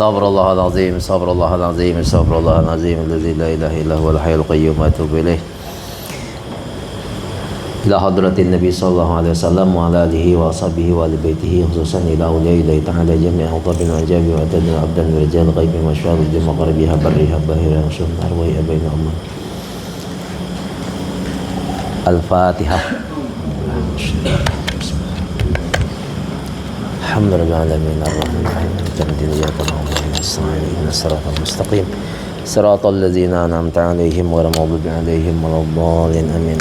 Astaghfirullahaladzim, astaghfirullahaladzim, astaghfirullahaladzim, alladzi la ilaha illa huwal hayyul qayyum wa atubu ilaih. Ila hadratin Nabi sallallahu alaihi wasallam wa ala alihi wa ashabihi wa ali baitihi khususan ila awliya'illahi ta'ala jami'a utabin wa ajabi wa adadin abdan wa rijal ghaibi wa syarud di maqrabiha barriha bahira syum arwahi abaina umman. Al-Fatihah. Alhamdulillah alamin ar-rahman ar-rahim iyyaka na'budu wa nasta'in ihdinas siratal mustaqim siratal ladzina an'amta 'alaihim ghairil maghdubi 'alaihim waladdallin amin.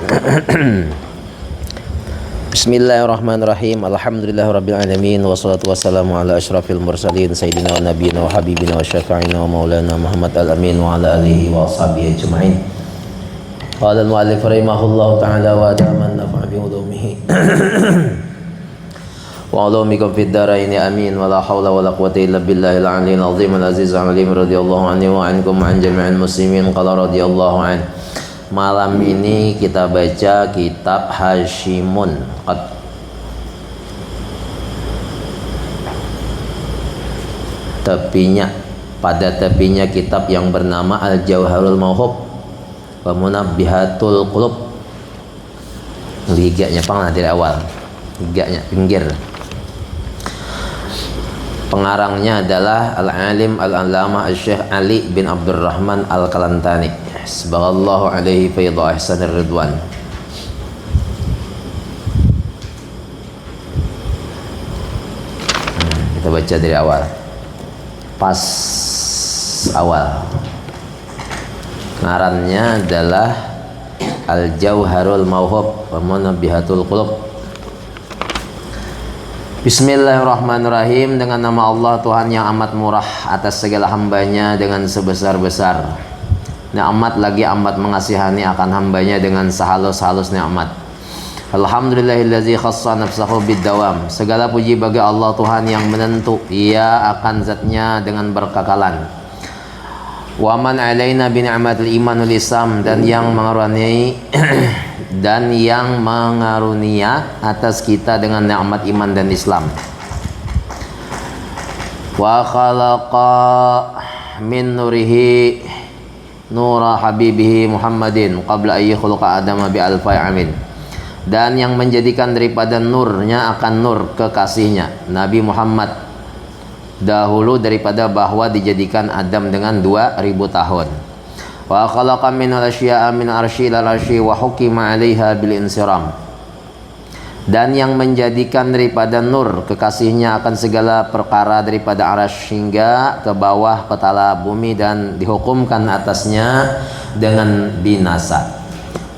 Bismillahirrahmanirrahim. Alhamdulillahirabbil alamin wassalatu wassalamu ala asyrafil mursalin sayyidina wa nabiyina wa habibina wa syafi'ina wa maulana Muhammad al-amin wa ala alihi wa ashabihi ajma'in. Qala al-mu'allif rahimahullahu ta'ala wa adaman nafa'a bi ulumihi wa ulumikum fid dharain amin wa la haula wa la quwwata illa billahil aliyyil azim al-aziz al-alim radhiyallahu anhu wa ankum an jami'il muslimin qala radhiyallahu an. Malam ini kita baca kitab Hashimun pada tepinya kitab yang bernama Al-Jauharul Mauhub wa Munabbihatul Qulub. Liganya panglah dari awal, liganya pinggir. Pengarangnya adalah Al-Alim Al-Allamah Al-Syekh Ali bin Abdurrahman Al-Kalantani Subhanallahu alaihi fayadha ahsanir ridwan. Kita baca dari awal. Pas awal. Ngarannya adalah Al-Jauharul Mauhub wa Munabbihatul Qulub. Bismillahirrahmanirrahim. Dengan nama Allah Tuhan yang amat murah atas segala hambanya dengan sebesar-besar nikmat lagi amat mengasihani akan hambanya dengan sehalus-halus nikmat. Alhamdulillahillazi khassa nafsahu bid-dawam. Segala puji bagi Allah Tuhan yang menentu ia akan zatnya dengan berkekalan. Wa man alaina bi ni'matil iman wal islam. Dan yang mengarunia atas kita dengan nikmat iman dan Islam. Wa khalaqa min nurihi nura habibihi Muhammadin qabla ayyi khuluqa adama bi alfai amin. Dan yang menjadikan daripada nurnya akan nur kekasihnya Nabi Muhammad dahulu daripada bahwa dijadikan Adam dengan 2000 tahun. Wa khalaqa min al-asya'a min arsy ila arsy wa hukima 'alaiha bil insiram. Dan yang menjadikan daripada nur kekasihnya akan segala perkara daripada arasy hingga ke bawah petala bumi dan dihukumkan atasnya dengan binasa.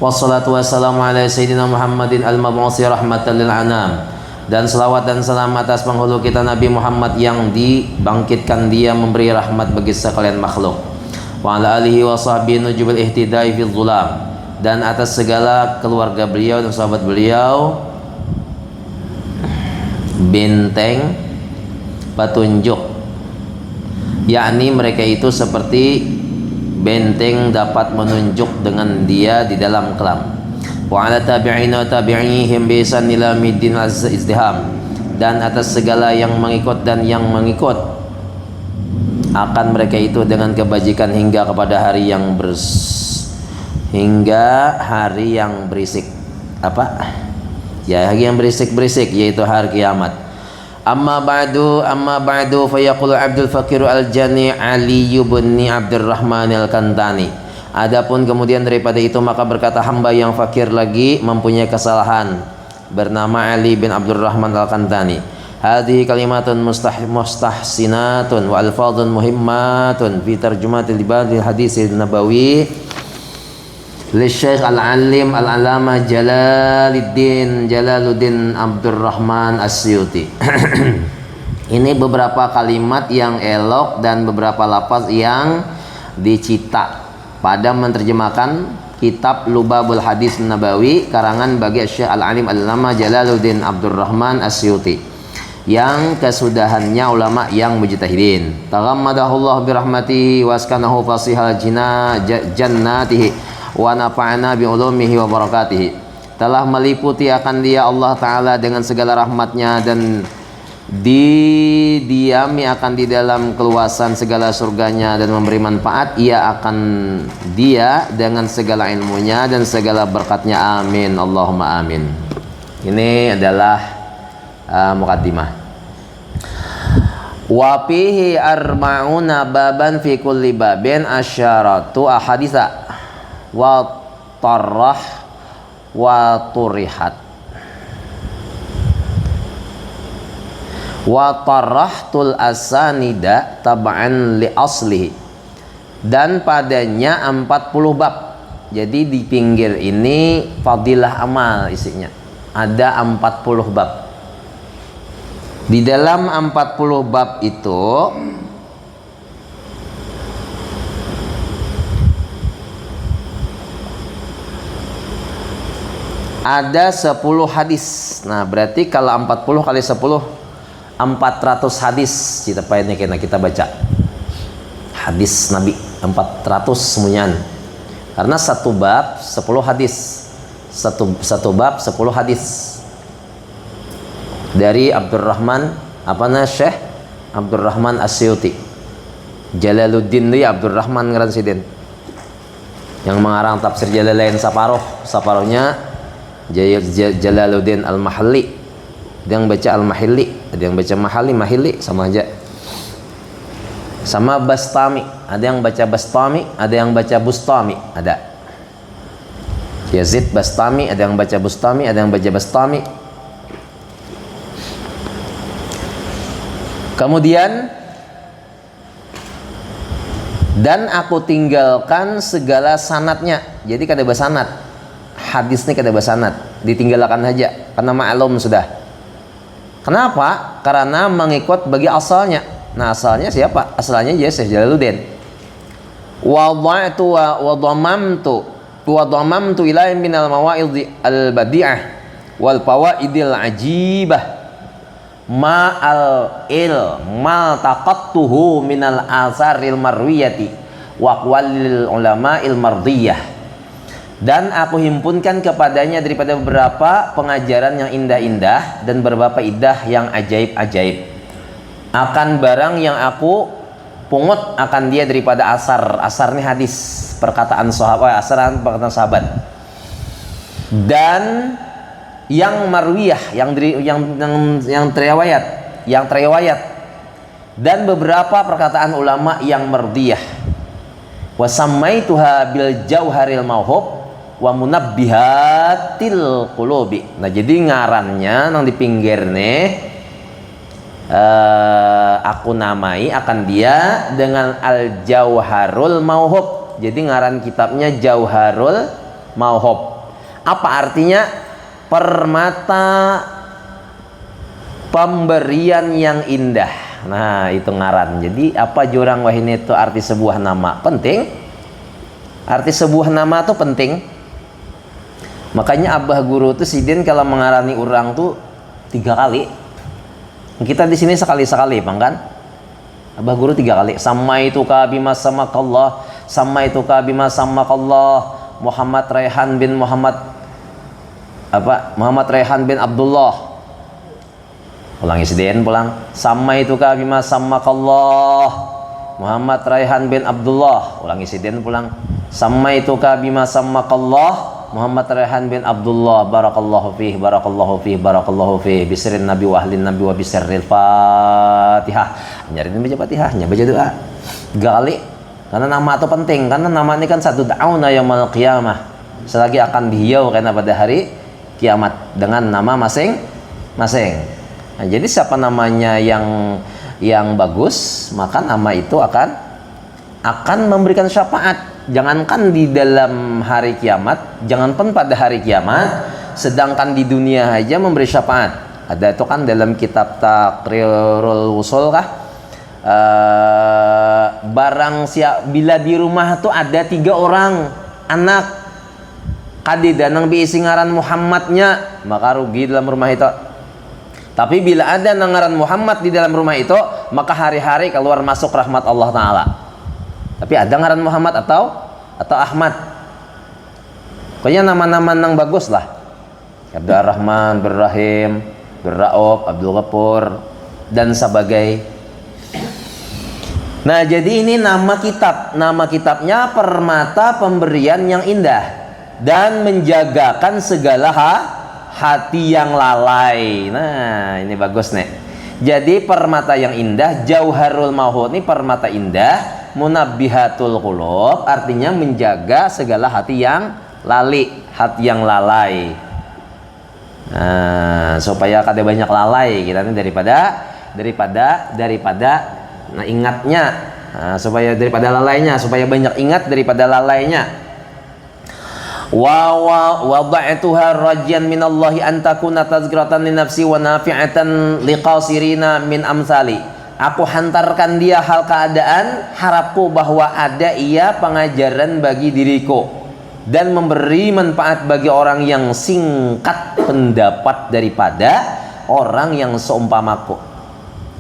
Wassalatu wassalamu ala sayyidina Muhammadin al-mab'usi rahmatan lil anam. Dan selawat dan salam atas penghulu kita Nabi Muhammad yang dibangkitkan dia memberi rahmat bagi sekalian makhluk. Wa ala alihi wa sahbihi nujubil ihtidai fil dhulam. Dan atas segala keluarga beliau dan sahabat beliau benteng petunjuk, yakni mereka itu seperti benteng dapat menunjuk dengan dia di dalam kelam. Wa ala tabi'ina tabi'ihim bi ihsan ila middin izdiham. Dan atas segala yang mengikut dan yang mengikut akan mereka itu dengan kebajikan hingga kepada hari yang berisik. Apa? Ya, hari yang berisik-berisik yaitu hari kiamat. Amma ba'du fa yaqulu Abdul Fakir Al-Jani Ali bin Abdurrahman Al-Kantani. Adapun kemudian daripada itu maka berkata hamba yang fakir lagi mempunyai kesalahan bernama Ali bin Abdurrahman Al-Kantani. Hadhihi kalimatun mustahsinatun wa alfadhun muhimmatun fi tarjumatil ibadil hadis nabawi Syekh Al-Alim Al-Allamah Jalaluddin Abdurrahman As-Suyuti. Ini beberapa kalimat yang elok dan beberapa lafaz yang dicita pada menerjemahkan kitab Lubabul Hadis Nabawi karangan bagi Syekh Al-Alim Al-Allamah Jalaluddin Abdurrahman As-Suyuti yang kesudahannya ulama yang mujtahidin. Taghammadahullah birahmatihi waskanahu fasihal jannatihi wa nafa'ana bi ulumihi wa barakatihi. Telah meliputi akan dia Allah Ta'ala dengan segala rahmatnya dan didiami akan di dalam keluasan segala surganya dan memberi manfaat ia akan dia dengan segala ilmunya dan segala berkatnya, amin Allahumma amin. Ini adalah mukaddimah. Wa fihi arba'una baban fi kulli babin asyaratu ahaditsa wa tarrah wa turihat wa tarahtul asanida tab'an li aslihi, dan padanya 40 bab. Jadi di pinggir ini fadilah amal isinya ada 40 bab. Di dalam 40 bab itu ada 10 hadis. Nah berarti kalau 40 kali 10 400 hadis kita baca hadis Nabi 400 semuanya, karena satu bab 10 hadis, satu bab 10 hadis dari Abdurrahman Syekh Abdurrahman Asyuti Jalaluddin dia Abdurrahman Ngaransiden yang mengarang tafsir Jalalain Saparohnya Jalaluddin Al-Mahalli. Ada yang baca Al-Mahili, ada yang baca Mahili sama aja. Sama Bastami, ada yang baca Bastami, ada yang baca Bustami, ada. Yazid Bastami, ada yang baca Bustami, ada yang baca Bastami. Kemudian dan aku tinggalkan segala sanatnya. Jadi kada basanat. Hadis ini kada basanat, ditinggalkan aja karena ma'lum sudah. Kenapa? Karena mengikut bagi asalnya. Nah asalnya siapa? Asalnya Syekh Jalaluddin. Wada'tu wa dhamamtu ilaihi minal mawa'idhi al-badi'ah wal fawaidil ajibah mal taqattuhu minal asaril marwiyati wa aqwalil ulama'il mardiyah. Dan aku himpunkan kepadanya daripada beberapa pengajaran yang indah-indah dan beberapa idah yang ajaib-ajaib. Akan barang yang aku pungut akan dia daripada asar ini hadis, perkataan sahabat. Dan yang marwiyah, yang teriwayat, dan beberapa perkataan ulama yang mardiyah. Wa sammaituha bil jauharil mauhub wa munabbihatil qulubi. Nah jadi ngarannya nang di pinggir nih aku namai akan dia dengan Al Jauharul Mauhub. Jadi ngaran kitabnya Jauharul Mauhub. Apa artinya? Permata pemberian yang indah. Nah itu ngaran. Jadi apa jurang wahini itu arti sebuah nama penting. Arti sebuah nama itu penting. Makanya abah guru tuh sidin kalau mengarani orang tuh 3 kali. Kita di sini sekali-sekali, bang kan? Abah guru 3 kali. Samaituka bima samakallah, samaituka bima samakallah. Muhammad Raihan bin Abdullah. Ulangi sidin pulang. Samaituka bima samakallah. Muhammad Raihan bin Abdullah. Ulangi sidin pulang. Samaituka bima samakallah. Muhammad Raihan bin Abdullah. Barakallahu fih, barakallahu fih, barakallahu fih. Bisrin Nabi wa ahlin Nabi wa bisirril Fatihah. Nyariin baca Fatihah, baca doa. Gali. Karena nama itu penting. Karena nama ini kan satu da'una yaumil qiyamah. Selagi akan dihiau karena pada hari kiamat dengan nama masing-masing. Nah, jadi siapa namanya yang bagus, maka nama itu akan memberikan syafaat. Jangankan di dalam hari kiamat, jangankan pada hari kiamat, sedangkan di dunia aja memberi syafaat. Ada itu kan dalam kitab Taqrirul Usul kah? Barang siap bila di rumah tuh ada 3 orang anak kadidanang biisi ngaran Muhammadnya, maka rugi dalam rumah itu. Tapi bila ada ngaran Muhammad di dalam rumah itu, maka hari-hari keluar masuk rahmat Allah Ta'ala. Tapi ada ngaran Muhammad atau Ahmad. Pokoknya nama-nama yang bagus lah. Abdul Rahman, Berrahim, Berraub, Abdul Ghafur. dan sebagai. Nah, jadi ini nama kitab. Nama kitabnya Permata Pemberian yang Indah dan menjagakan segala hati yang lalai. Nah, ini bagus nih. Jadi permata yang indah, Jauharul Mauhud ini permata indah, Munabbihatul Qulub artinya menjaga segala hati yang hati yang lalai. Nah, supaya kada banyak lalai kita ini daripada nah, ingatnya. Nah, supaya daripada lalainya, supaya banyak ingat daripada lalainya. Wa wada'tuha rajan minallahi an takuna tazkiratan li nafsi wa nafi'atan liqasirina min amsali. Aku hantarkan dia hal keadaan harapku bahwa ada ia pengajaran bagi diriku dan memberi manfaat bagi orang yang singkat pendapat daripada orang yang seumpamaku.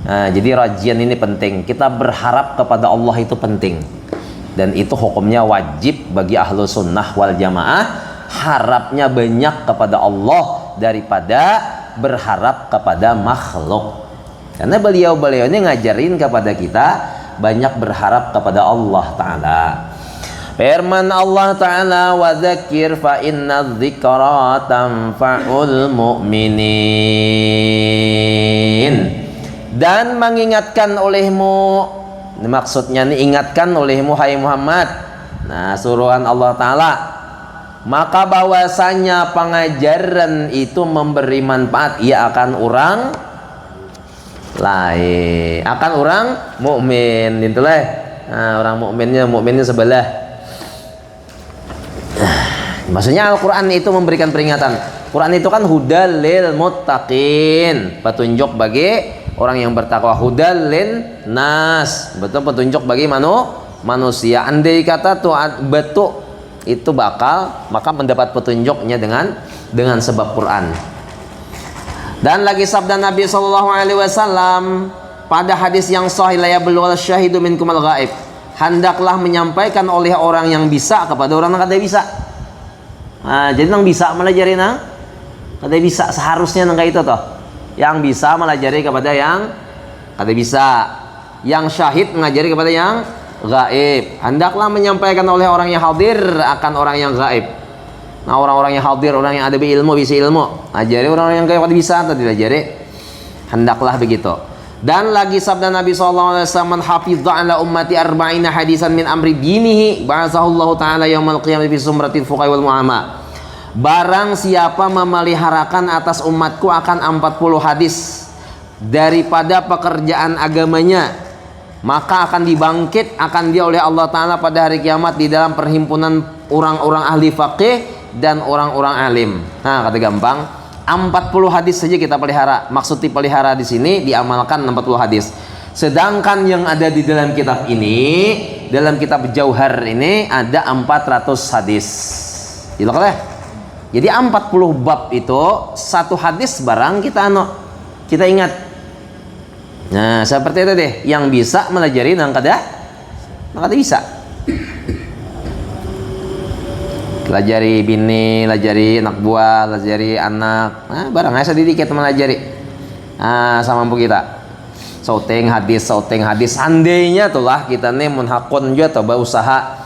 Nah, jadi rajian ini penting. Kita berharap kepada Allah itu penting. Dan itu hukumnya wajib bagi ahlu sunnah wal jamaah. Harapnya banyak kepada Allah daripada berharap kepada makhluk. Karena beliau ini ngajarin kepada kita banyak berharap kepada Allah Ta'ala. Firman Allah Ta'ala, wa dzakir fa inna dzikra tanfa'ul mu'minin. Dan mengingatkan olehmu, maksudnya nih ingatkan olehmu hai Muhammad. Nah, suruhan Allah Ta'ala, maka bahwasanya pengajaran itu memberi manfaat ia akan orang lain, akan orang mukmin itulah. Nah, orang mukminnya sebelah. Maksudnya Al-Quran itu memberikan peringatan. Quran itu kan hudal lil muttaqin, petunjuk bagi orang yang bertakwa, hudal lin nas, betul petunjuk bagi manusia. Andai kata tuh betul itu maka mendapat petunjuknya dengan sebab Quran. Dan lagi sabda Nabi SAW pada hadis yang sahih, la yablugh syahidu minkumal ghaib, hendaklah menyampaikan oleh orang yang bisa kepada orang yang kada bisa. Nah, jadi nang bisa melajari nang kada bisa, seharusnya nang kayak itu toh. Yang bisa melajari kepada yang kada bisa, yang syahid mengajari kepada yang gaib. Hendaklah menyampaikan oleh orang yang hadir akan orang yang gaib. Nah, orang-orang yang hadir, orang yang ada ilmu, bisa ilmu, ajari orang-orang yang gaib kada bisa atau dilajari. Hendaklah begitu. Dan lagi sabda Nabi SAW, man hafidha ala ummati arba'ina hadisan min amri dinihi ba'athahullahu ta'ala yaumal qiyamah fi sumratil fuqaha wal mu'ama. Barang siapa memeliharakan atas umatku akan 40 hadis daripada pekerjaan agamanya, maka akan dibangkit akan dia oleh Allah Ta'ala pada hari kiamat di dalam perhimpunan orang-orang ahli faqih dan orang-orang alim. Nah, kata gampang, 40 hadis saja kita pelihara. Maksud dipelihara di sini diamalkan 40 hadis. Sedangkan yang ada di dalam kitab ini, dalam kitab Jauhar ini ada 400 hadis. Gitu kan? Jadi 40 bab itu satu hadis barang kita ingat. Nah, seperti itu deh. Yang bisa melajari nang kada bisa. Pelajari bini, pelajari anak buah, pelajari anak. Nah, barang aja sedikit melajari. Nah, sama mampu kita. Sauteng hadis. Andainya tuh lah kita nih munhakun juga coba usaha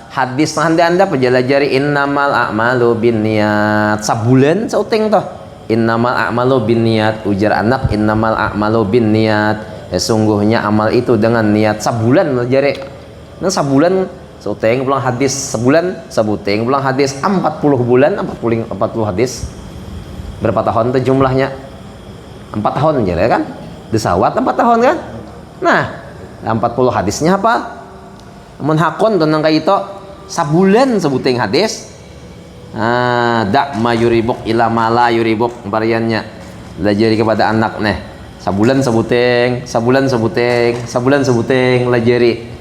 hadis anda pelajari innamal a'malu binniyat sabulan sauteng toh. Innamal a'malu binniyat, ujar anak innamal a'malu binniyat. Sungguhnya amal itu dengan niat. Sabulan pelajari. Nah, sabulan sauteng pulang hadis, sebulan sabuteng pulang hadis, 40 bulan 40 hadis. Berapa tahun tuh jumlahnya? 4 tahun aja kan? Desawat 4 tahun kan? Nah, 40 hadisnya apa? Munhakun tentang kayak itu sabulan sebuteng hadis. Dak ma yuribuk ila mala yuribuk variannya. Belajar kepada anak nih. Sabulan sebuteng lajari.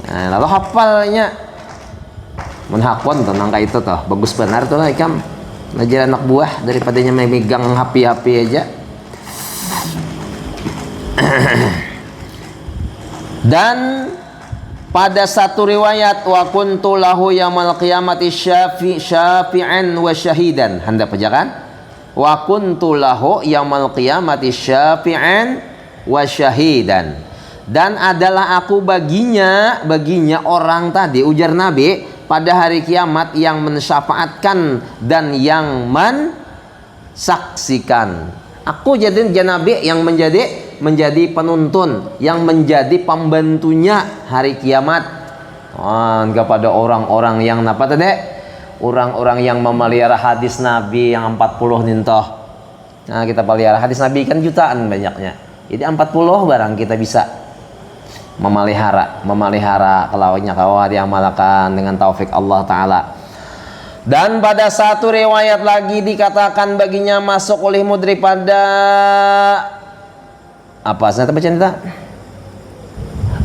Nah, lalu hafalnya munhakun tentang kayak itu toh. Bagus benar tuh lah ikam. Belajar anak buah daripadanya memegang HP aja. Dan pada satu riwayat wa kuntu lahu yaumil qiyamati syafi'an wa syahidan. Hendak baca kan? Wa kuntu lahu yaumil qiyamati syafi'an wasyahidan. Dan adalah aku baginya orang tadi, ujar Nabi, pada hari kiamat yang mensyafaatkan dan yang mensaksikan. Aku jadi Nabi yang menjadi penuntun, yang menjadi pembantunya hari kiamat kepada orang-orang yang apa tadi? Orang-orang yang memelihara hadis Nabi yang 40 nintoh. Nah, kita pelihara hadis Nabi kan jutaan banyaknya. Jadi 40 barang kita bisa memelihara kelawanya kawah diamalkan dengan taufik Allah Ta'ala. Dan pada satu riwayat lagi dikatakan baginya masuk olehmu daripada apa? Saya baca kita.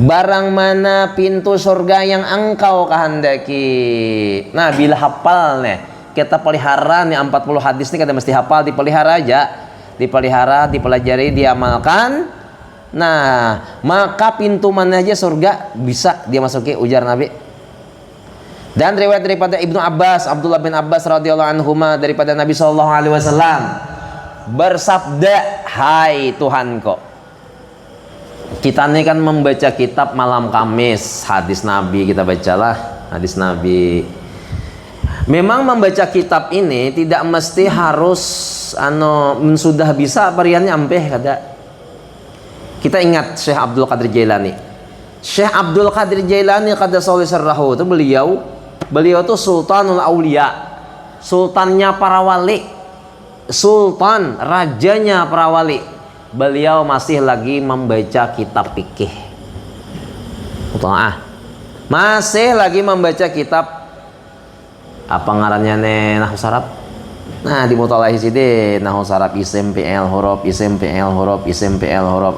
Barang mana pintu surga yang engkau kehendaki. Nah, bila hafal nih, kita pelihara nih 40 hadis nih kita mesti hafal, dipelihara aja. Dipelihara, dipelajari, diamalkan. Nah, maka pintu mana aja surga bisa dia masuki, ujar Nabi. Dan riwayat daripada Ibnu Abbas, Abdullah bin Abbas radhiyallahu anhuma, daripada Nabi sallallahu alaihi wasallam bersabda, "Hai Tuhanku." Kita ini kan membaca kitab malam Kamis, hadis Nabi kita bacalah, hadis Nabi. Memang membaca kitab ini tidak mesti harus sudah bisa variannya ampeh kada. Kita ingat Syekh Abdul Qadir Jailani. Syekh Abdul Qadir Jailani qaddasallahu sirrahu itu beliau tuh Sultanul Aulia, sultannya para wali, sultan, rajanya para wali. Beliau masih lagi membaca kitab fikih. Masih lagi membaca kitab apa ngarannya nih, nahwu saraf. Nah, di mutalaah sini nahwu saraf isim fi'il huruf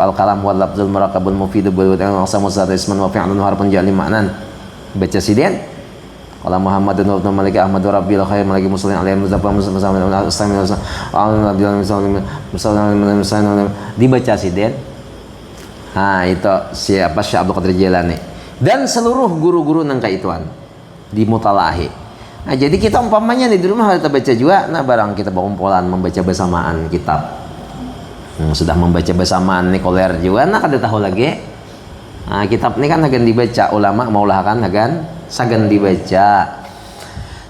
al kalam wal lafzul murakkabul mufid bil aqsamu isman wa fi'lun harfun jali ma'nan. Baca sidin. Qala Muhammadun wa Malik Ahmad Rabbil khair maliki muslimin alaihi muzaffar dibaca sidin. Nah, itu siapa? Syekh Abdul Qadir Jailani dan seluruh guru-guru nang kaituan di mutalaah. Nah, jadi kita umpamanya di rumah kita baca juga. Nah, barang kita berkumpulan membaca bersamaan kitab. Sudah membaca bersamaan Nikoler juga. Nah, kada tahu lagi. Nah, kitab ini kan akan dibaca ulama maulah kan akan sagan dibaca.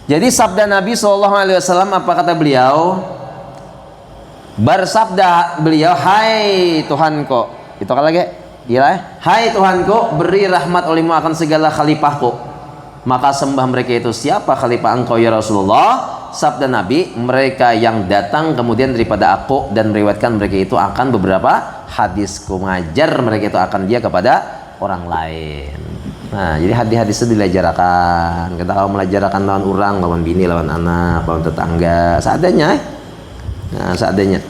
Jadi sabda Nabi sallallahu alaihi wasallam apa kata beliau? Bersabda beliau, "Hai Tuhanku." Itu kan lagi. Dia, "Hai Tuhanku, beri rahmat olehmu akan segala khalifahku." Maka sembah mereka itu, "Siapa khalifah engkau ya Rasulullah?" Sabda Nabi, "Mereka yang datang kemudian daripada aku dan meriwayatkan mereka itu akan beberapa hadisku, mengajar mereka itu akan dia kepada orang lain." Nah, jadi hadis-hadis itu dilajarakan. Kita kalau melajarakan lawan orang, lawan bini, lawan anak, lawan tetangga, seadanya. Nah, seadanya.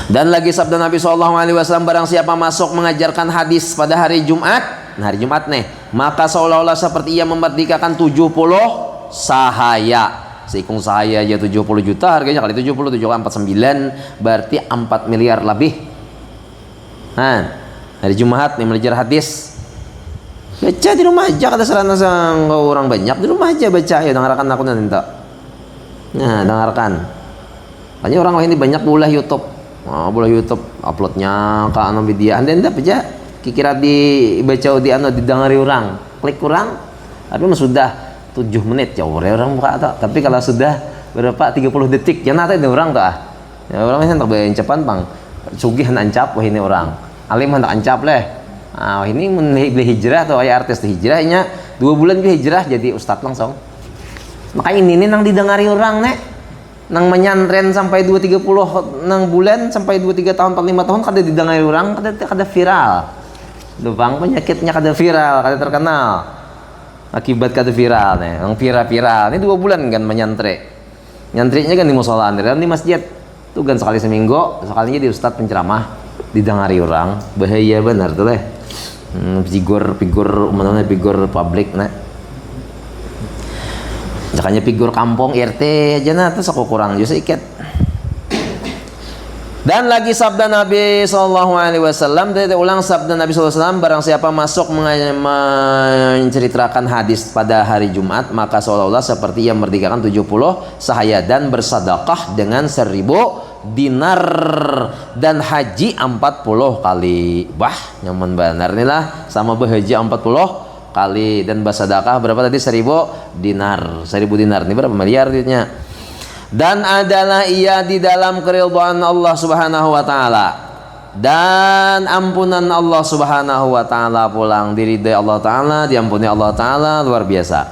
Dan lagi sabda Nabi SAW, barang siapa masuk mengajarkan hadis pada hari Jumat, nah hari Jumat nih, maka seolah-olah seperti ia memerdekakan 70 sahaya. Seikung sahaya aja 70 juta, harganya kali 70, 7,49, berarti 4 miliar lebih. Nah, hari Jumat nih belajar hadis. Baca di rumah aja, kata serana sang orang banyak di rumah aja baca ya, dengarkan aku nanti. Nah, dengarkan. Banyak orang ini banyak bola YouTube. Bola YouTube uploadnya ke anu media. Anda aja kira dibaca di anu didengari orang. Klik kurang. Tapi sudah 7 menit ya orang buka atau. Tapi kalau sudah berapa 30 detik ya nanti ada orang tuh. Ya orang ini tak bayang cepat bang. Sugih ancap wah ini orang. Alim hendak ancap leh. Ini beli hijrah atau ayah artis hijrahnya 2 bulan beli hijrah jadi ustadz langsung. Makanya ini nang didengari orang nek nang menyantren sampai 2-30 nang bulan sampai 2-3 tahun 4-5 tahun kada didengari orang, kada viral. Bang penyakitnya kada viral, kada terkenal. Akibat kada viral nih, yang viral. Ini 2 bulan kan menyantre. Nyantrinya kan di musola, dan di masjid. Tuh kan sekali seminggu, sekalinya di ustadz penceramah didengari orang, bahaya benar tuh leh. Figur publik nah. Makanya figur kampung RT aja nah terus aku kurang juga sedikit. Dan lagi sabda Nabi sallallahu alaihi wasallam, ulang sabda Nabi sallallahu alaihi wasallam, barang siapa masuk menceritakan hadis pada hari Jumat, maka seolah-olah seperti yang merdekakan 70 sahaya dan bersedekah dengan 1000 dinar dan haji 40 kali. Wah, nyaman benar nih lah sama berhaji 40 kali dan bersedekah berapa tadi? 1000 dinar. 1000 dinar ini berapa miliar duitnya? Dan adalah ia di dalam keridhaan Allah Subhanahu wa taala dan ampunan Allah Subhanahu wa taala, pulang diridai Allah taala, diampuni Allah taala, luar biasa.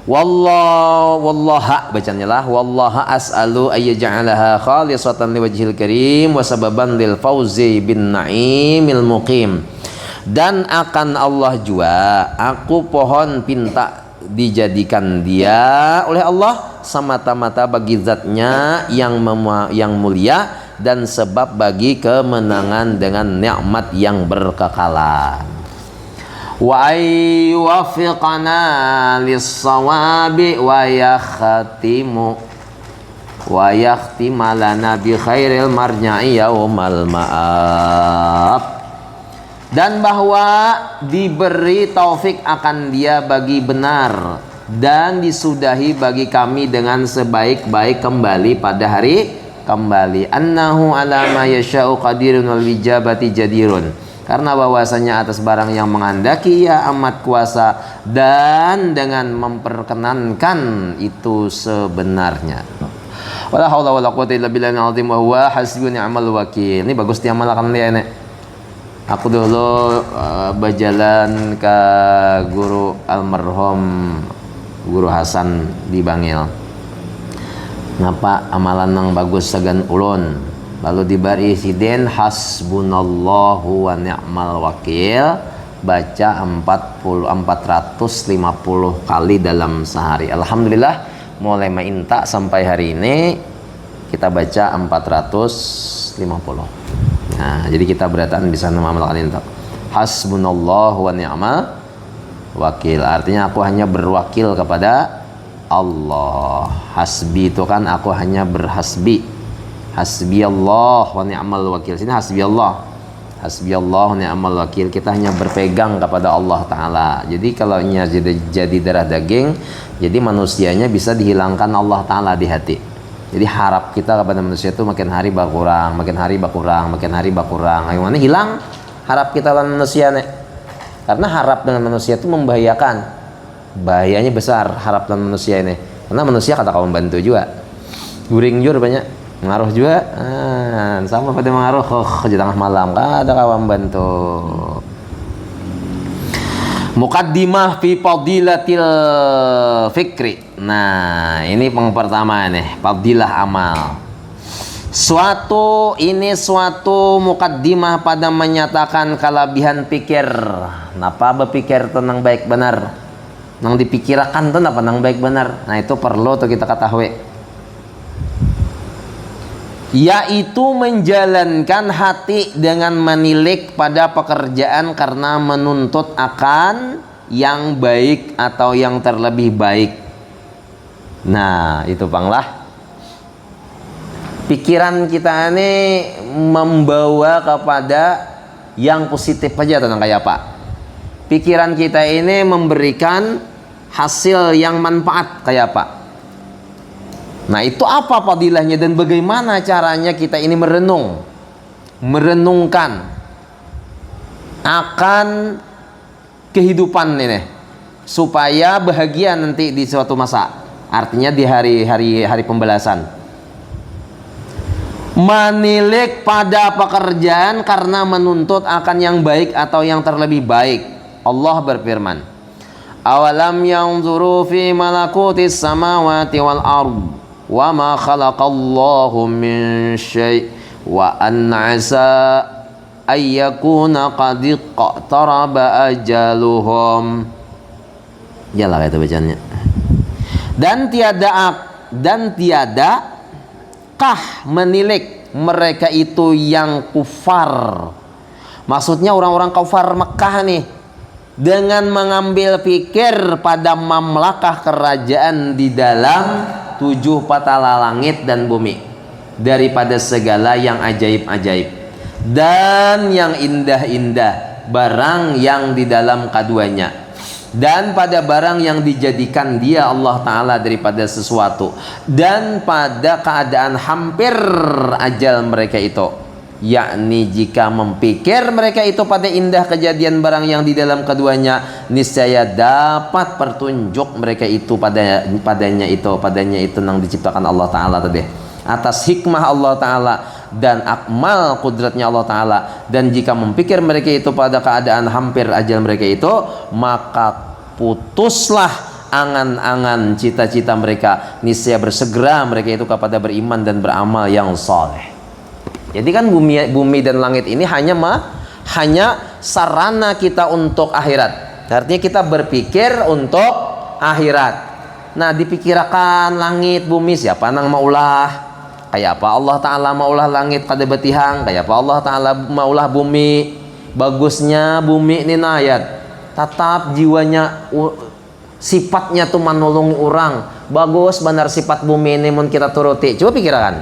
Wallaha bacanya lah, wallaha as'alu ayyaj'alaha khalisatan liwajhil karim wa sababan lil fauzi bin na'imil muqim. Dan akan Allah jua aku pohon pinta dijadikan dia oleh Allah semata-mata bagi zatnya yang mulia dan sebab bagi kemenangan dengan nikmat yang berkekalan. Wa ayyuwaffiqana lis-shawabi wa yakhtimalana bi khairil marja'i yaumal ma'ab. Dan bahwa diberi taufik akan dia bagi benar dan disudahi bagi kami dengan sebaik-baik kembali pada hari kembali. Annahu ala ma yasha'u qadirun wal ijabati jadirun. Karena bahwasanya atas barang yang menghendaki ia amat kuasa dan dengan memperkenankan itu sebenarnya. Wala haula wala quwwata illa billahil azim wa huwa hasbuna ni'mal wakil. Ini bagus diamalkan dia nek. Aku dulu berjalan ke guru almarhum Guru Hasan di Bangil. Ngapa amalan yang bagus sagan ulun? Lalu dibari siden hasbunallahu wa ni'mal wakil, baca 450 kali dalam sehari. Alhamdulillah mulai mainta sampai hari ini kita baca 450. Nah, jadi kita beratan bisa mengamalkan itu. Hasbunallahu wa ni'mal wakil, artinya aku hanya berwakil kepada Allah. Hasbi itu kan aku hanya berhasbi. Hasbi Allah wa ni'mal wakil. Sini hasbi Allah. Hasbi Allah wa ni'mal wakil. Kita hanya berpegang kepada Allah Ta'ala. Jadi kalau jadi darah daging, jadi manusianya bisa dihilangkan Allah Ta'ala di hati. Jadi harap kita kepada manusia itu makin hari berkurang, makin hari berkurang, makin hari berkurang. Yang mana hilang harap kita lawan manusia nih. Karena harap dengan manusia itu membahayakan. Bahayanya besar harap dengan manusia ini. Karena manusia kata kawan bantu juga. Guring jur banyak. Mengaruh juga sama pada mengaruh di tengah malam ada kawan bantu. Muqaddimah fi fadilatil fikri. Nah, ini yang pertama nih, fadilah amal. Suatu muqaddimah pada menyatakan kelebihan pikir. Napa berpikir tentang baik benar? Nang dipikirkan tuh napa nang baik benar? Nah, itu perlu tuh kita ketahui. Yaitu menjalankan hati dengan menilik pada pekerjaan karena menuntut akan yang baik atau yang terlebih baik. Nah, itu panglah pikiran kita ini membawa kepada yang positif aja tentang kayak apa. Pikiran kita ini memberikan hasil yang manfaat kayak apa. Nah, itu apa fadilahnya dan bagaimana caranya kita ini merenungkan akan kehidupan ini supaya bahagia nanti di suatu masa. Artinya di hari pembalasan. Menilik pada pekerjaan karena menuntut akan yang baik atau yang terlebih baik. Allah berfirman, "Awalam yanzuru fi malakutis samawati wal ardh wa ma khalaqallahu min syai' wa an 'asa ayyakuna qad iqtaraba ajaluhum." Yalah itu bacanya. Dan tiadakah menilik mereka itu yang kufar. Maksudnya orang-orang kafir Mekah nih, dengan mengambil pikir pada mamlakah kerajaan di dalam 7 patala langit dan bumi, daripada segala yang ajaib-ajaib dan yang indah-indah barang yang di dalam keduanya. dan pada barang yang dijadikan dia Allah Ta'ala daripada sesuatu, dan pada keadaan hampir ajal mereka itu, yakni jika mempikir mereka itu pada indah kejadian barang yang di dalam keduanya, niscaya dapat pertunjuk mereka itu padanya itu yang diciptakan Allah Ta'ala tadi, atas hikmah Allah Ta'ala dan akmal kudratnya Allah Ta'ala. Dan jika mempikir mereka itu pada keadaan hampir ajal mereka itu, maka putuslah angan-angan cita-cita mereka, niscaya bersegera mereka itu kepada beriman dan beramal yang soleh. Jadi kan bumi dan langit ini hanya sarana kita untuk akhirat. Artinya kita berpikir untuk akhirat. Nah, dipikirkan langit bumi, siapa nang maulah? Kayak apa Allah Ta'ala maulah langit kada betihang, kayak apa Allah Ta'ala maulah bumi. Bagusnya bumi ini ayat, tetap jiwanya sifatnya tuh menolongi orang. Bagus benar sifat bumi ini mun kita turuti. Coba pikirkan,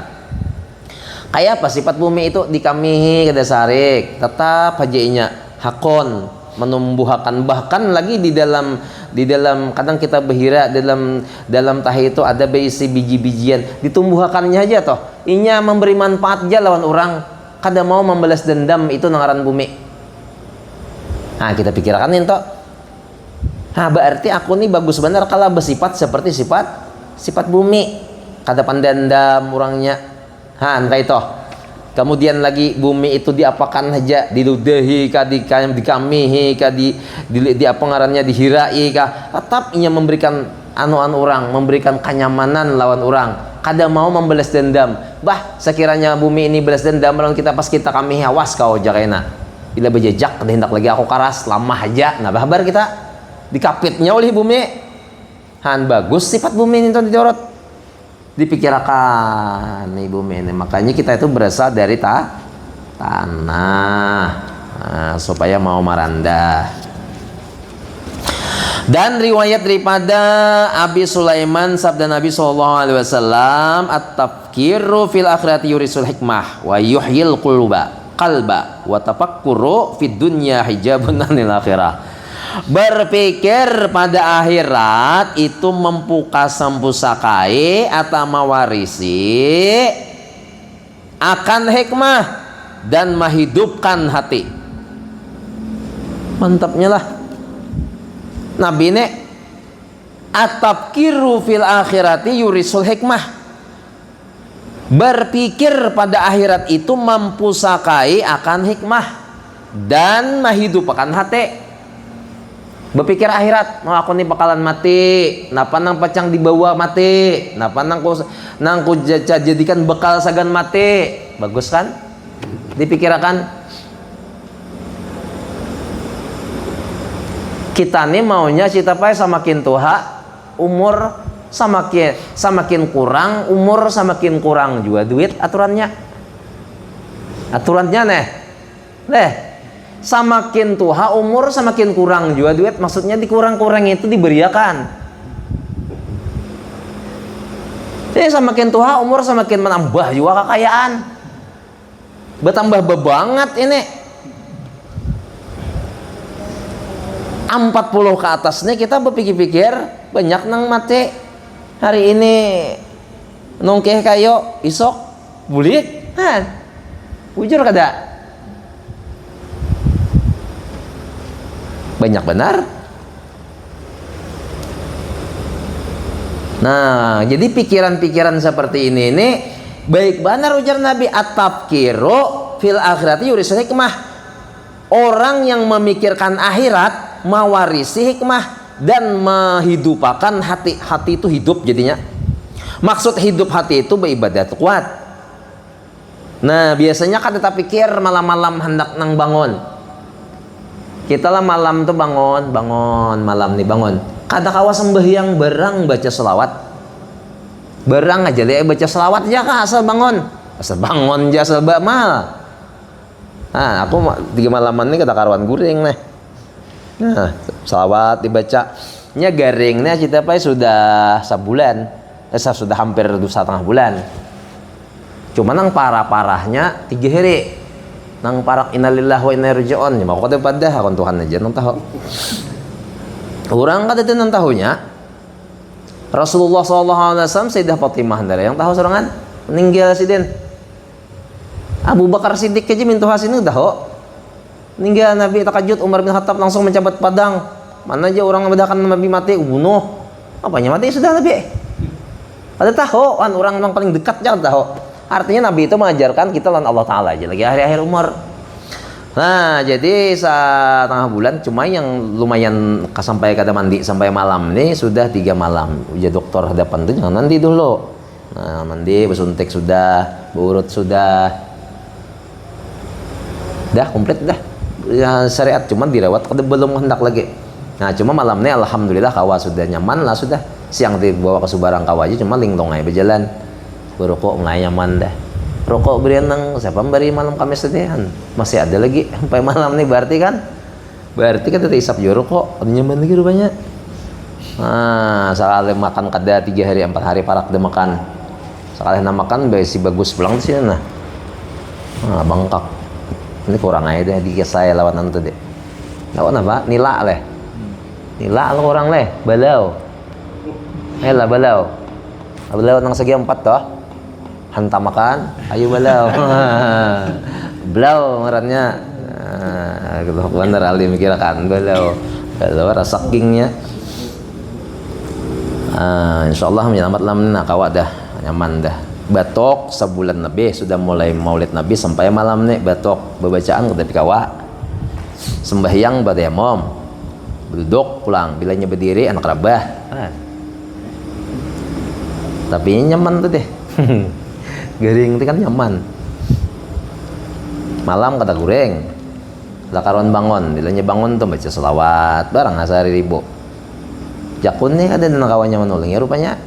kayak apa sifat bumi itu? Dikamihi kada sarik, tetap hajinya hakon menumbuhkan. Bahkan lagi di dalam kadang kita berhira dalam tahi itu ada berisi biji-bijian, ditumbuhkannya aja toh inya memberi manfaat aja lawan orang, kada mau membalas dendam, itu nangaran bumi. Nah, kita pikirkan itu. Nah, berarti aku nih bagus benar kalau bersifat seperti sifat bumi, kada pandendam orangnya. Entah itu. Kemudian lagi bumi itu diapakan aja, diludahi kah, dikamihi kah, di apa ngarannya, dihirai kah, tetap ia memberikan anu-anu orang, memberikan kenyamanan lawan orang, kada mau membalas dendam. Bah, sekiranya bumi ini balas dendam lawan kita, pas kita kamihi, awas kau jakaina, bila bejejak hendak lagi aku karas lama aja. Nah, babar kita dikapitnya oleh bumi. Bagus sifat bumi ini tuh diorot, dipikirkan nih bumi ini. Makanya kita itu berasal dari tanah, supaya mau maranda. Dan riwayat daripada Abi Sulaiman, sabda Nabi SAW, at-tafkiru fil akhirati yurisul hikmah wa yuhyil qalba wa tafakkuru fid dunya hijabun anil akhirah. Berpikir pada akhirat itu mempuka sampusakai atau mewarisi akan hikmah dan menghidupkan hati. Mantapnya lah Nabi ne, at-tafkiru fil akhirati yurisul hikmah. Berpikir pada akhirat itu mempusakai akan hikmah dan menghidupkan hati. Berpikir akhirat, mau aku nih bakalan mati, napa nang pacang dibawa mati, napa nang ku jadikan bekal sagan mati. Bagus kan? Dipikirkan. Kita nih maunya cita pai samakin tua umur samakin kurang, umur samakin kurang juga duit aturannya samakin tua umur samakin kurang juga duit, maksudnya dikurang-kurang itu diberiakan. Jadi semakin tua umur semakin menambah juga kekayaan, bertambah banget ini. 40 ke atas nih kita berpikir-pikir banyak nang mati hari ini, nongkeh kayo isok bulit bujur kada banyak benar. Nah, jadi pikiran-pikiran seperti ini baik benar ujar Nabi, at-tafkiru fil akhirati yurisul hikmah. Orang yang memikirkan akhirat mewarisi hikmah dan menghidupkan hati. Hati itu hidup jadinya. Maksud hidup hati itu beribadat kuat. Nah, biasanya kan kita pikir malam-malam hendak nang bangun. Kita lah malam tuh bangun malam nih bangun. Kada kawa sembahyang berang baca selawat. Berang aja deh baca selawat aja kah asal bangun aja asal mal. Nah, aku 3 malaman nih kata karuan guring nih. Nah, selawat dibaca nya garingnya kita pai sudah sebulan. Sudah hampir 2,5 bulan. Cuma nang parah-parahnya 3 hari. Nang parak innalillahi wa inna ilaihi raji'un, mau kata pada akon Tuhan aja nang tahu. Orang kada tenan tahunya Rasulullah SAW Sayyidah Fatimah ndara yang tahu sorangan meninggal sidin. Abu Bakar Siddiq aja mintu hasin udah ho. Meninggal Nabi takajud, Umar bin Khattab langsung mencabat pedang. Mana aja orang membedakan Nabi mati bunuh. Apanya mati sudah Nabi. Pada tahu kan orang memang paling dekat jangan tahu. Artinya Nabi itu mengajarkan kita lawan Allah Taala aja lagi akhir-akhir umur. Nah, jadi setengah bulan cuma yang lumayan sampai kada mandi sampai malam nih sudah 3 malam. Uji dokter hadapan tuh jangan mandi dulu. Nah, mandi, bersuntik sudah, berurut sudah. Dah komplit dah. Ya, syariat cuma dirawat kada belum hendak lagi. Nah, cuma malam nih alhamdulillah kawa sudah nyaman lah sudah. Siang dibawa ke Subarang kawa aja cuma linglong aja berjalan. Berokok mulai nyaman dah. Rokok berenang siapa beri malam Kamis tadi kan masih ada lagi sampai malam nih berarti kan tetap isap jo rokok nyaman lagi rupanya. Nah sekali makan kada 3 hari 4 hari parak dia makan sekali makan besi bagus pulang di sini nah bangkak ini kurang aja deh di saya lawan nanti deh lawan apa nila lo orang leh balau lah balau nang segi 4 toh hantam makan, ayo balau, belau ngarannya, gitu bener Ali mikirkan balau rasa kingnya, insyaallah menyelamat lamna kawat dah nyaman dah, batok sebulan lebih sudah mulai maulid Nabi sampai malam nih batok bacaan udah kawa, sembahyang bademom, duduk pulang bilanya berdiri anak rabah, tapi nyaman tuh deh. Garing itu kan nyaman malam kata goreng lakaron bangun bilanya bangun tuh baca selawat barang asari ribu jakun nih ada dan kawannya menolong ya rupanya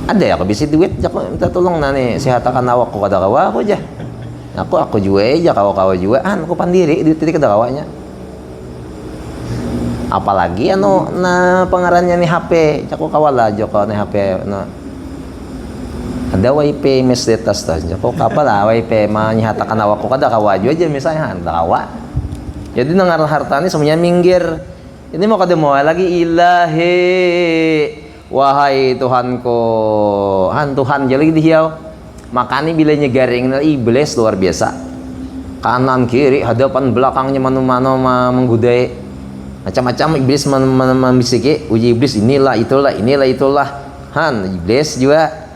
ada ya kebisi duit jakun minta tolong nani sehatakan awak kata kawa aku aja aku juga aja kawa juga aku pandiri duit titik kata kawanya apalagi na pengarannya nih HP jaku kawala joko nih HP ada WP mes detas aja kok kapal lah WP menyatakan awak kok ada kawaju aja misalnya ada kawa jadi dengar hartanya semuanya minggir ini mau kada mau lagi ilahi wahai Tuhanku Tuhan jadi dihiau makanya bilanya garing iblis luar biasa kanan kiri hadapan belakangnya mano-mano menggudai macam-macam iblis membisiki uji iblis inilah itulah iblis juga.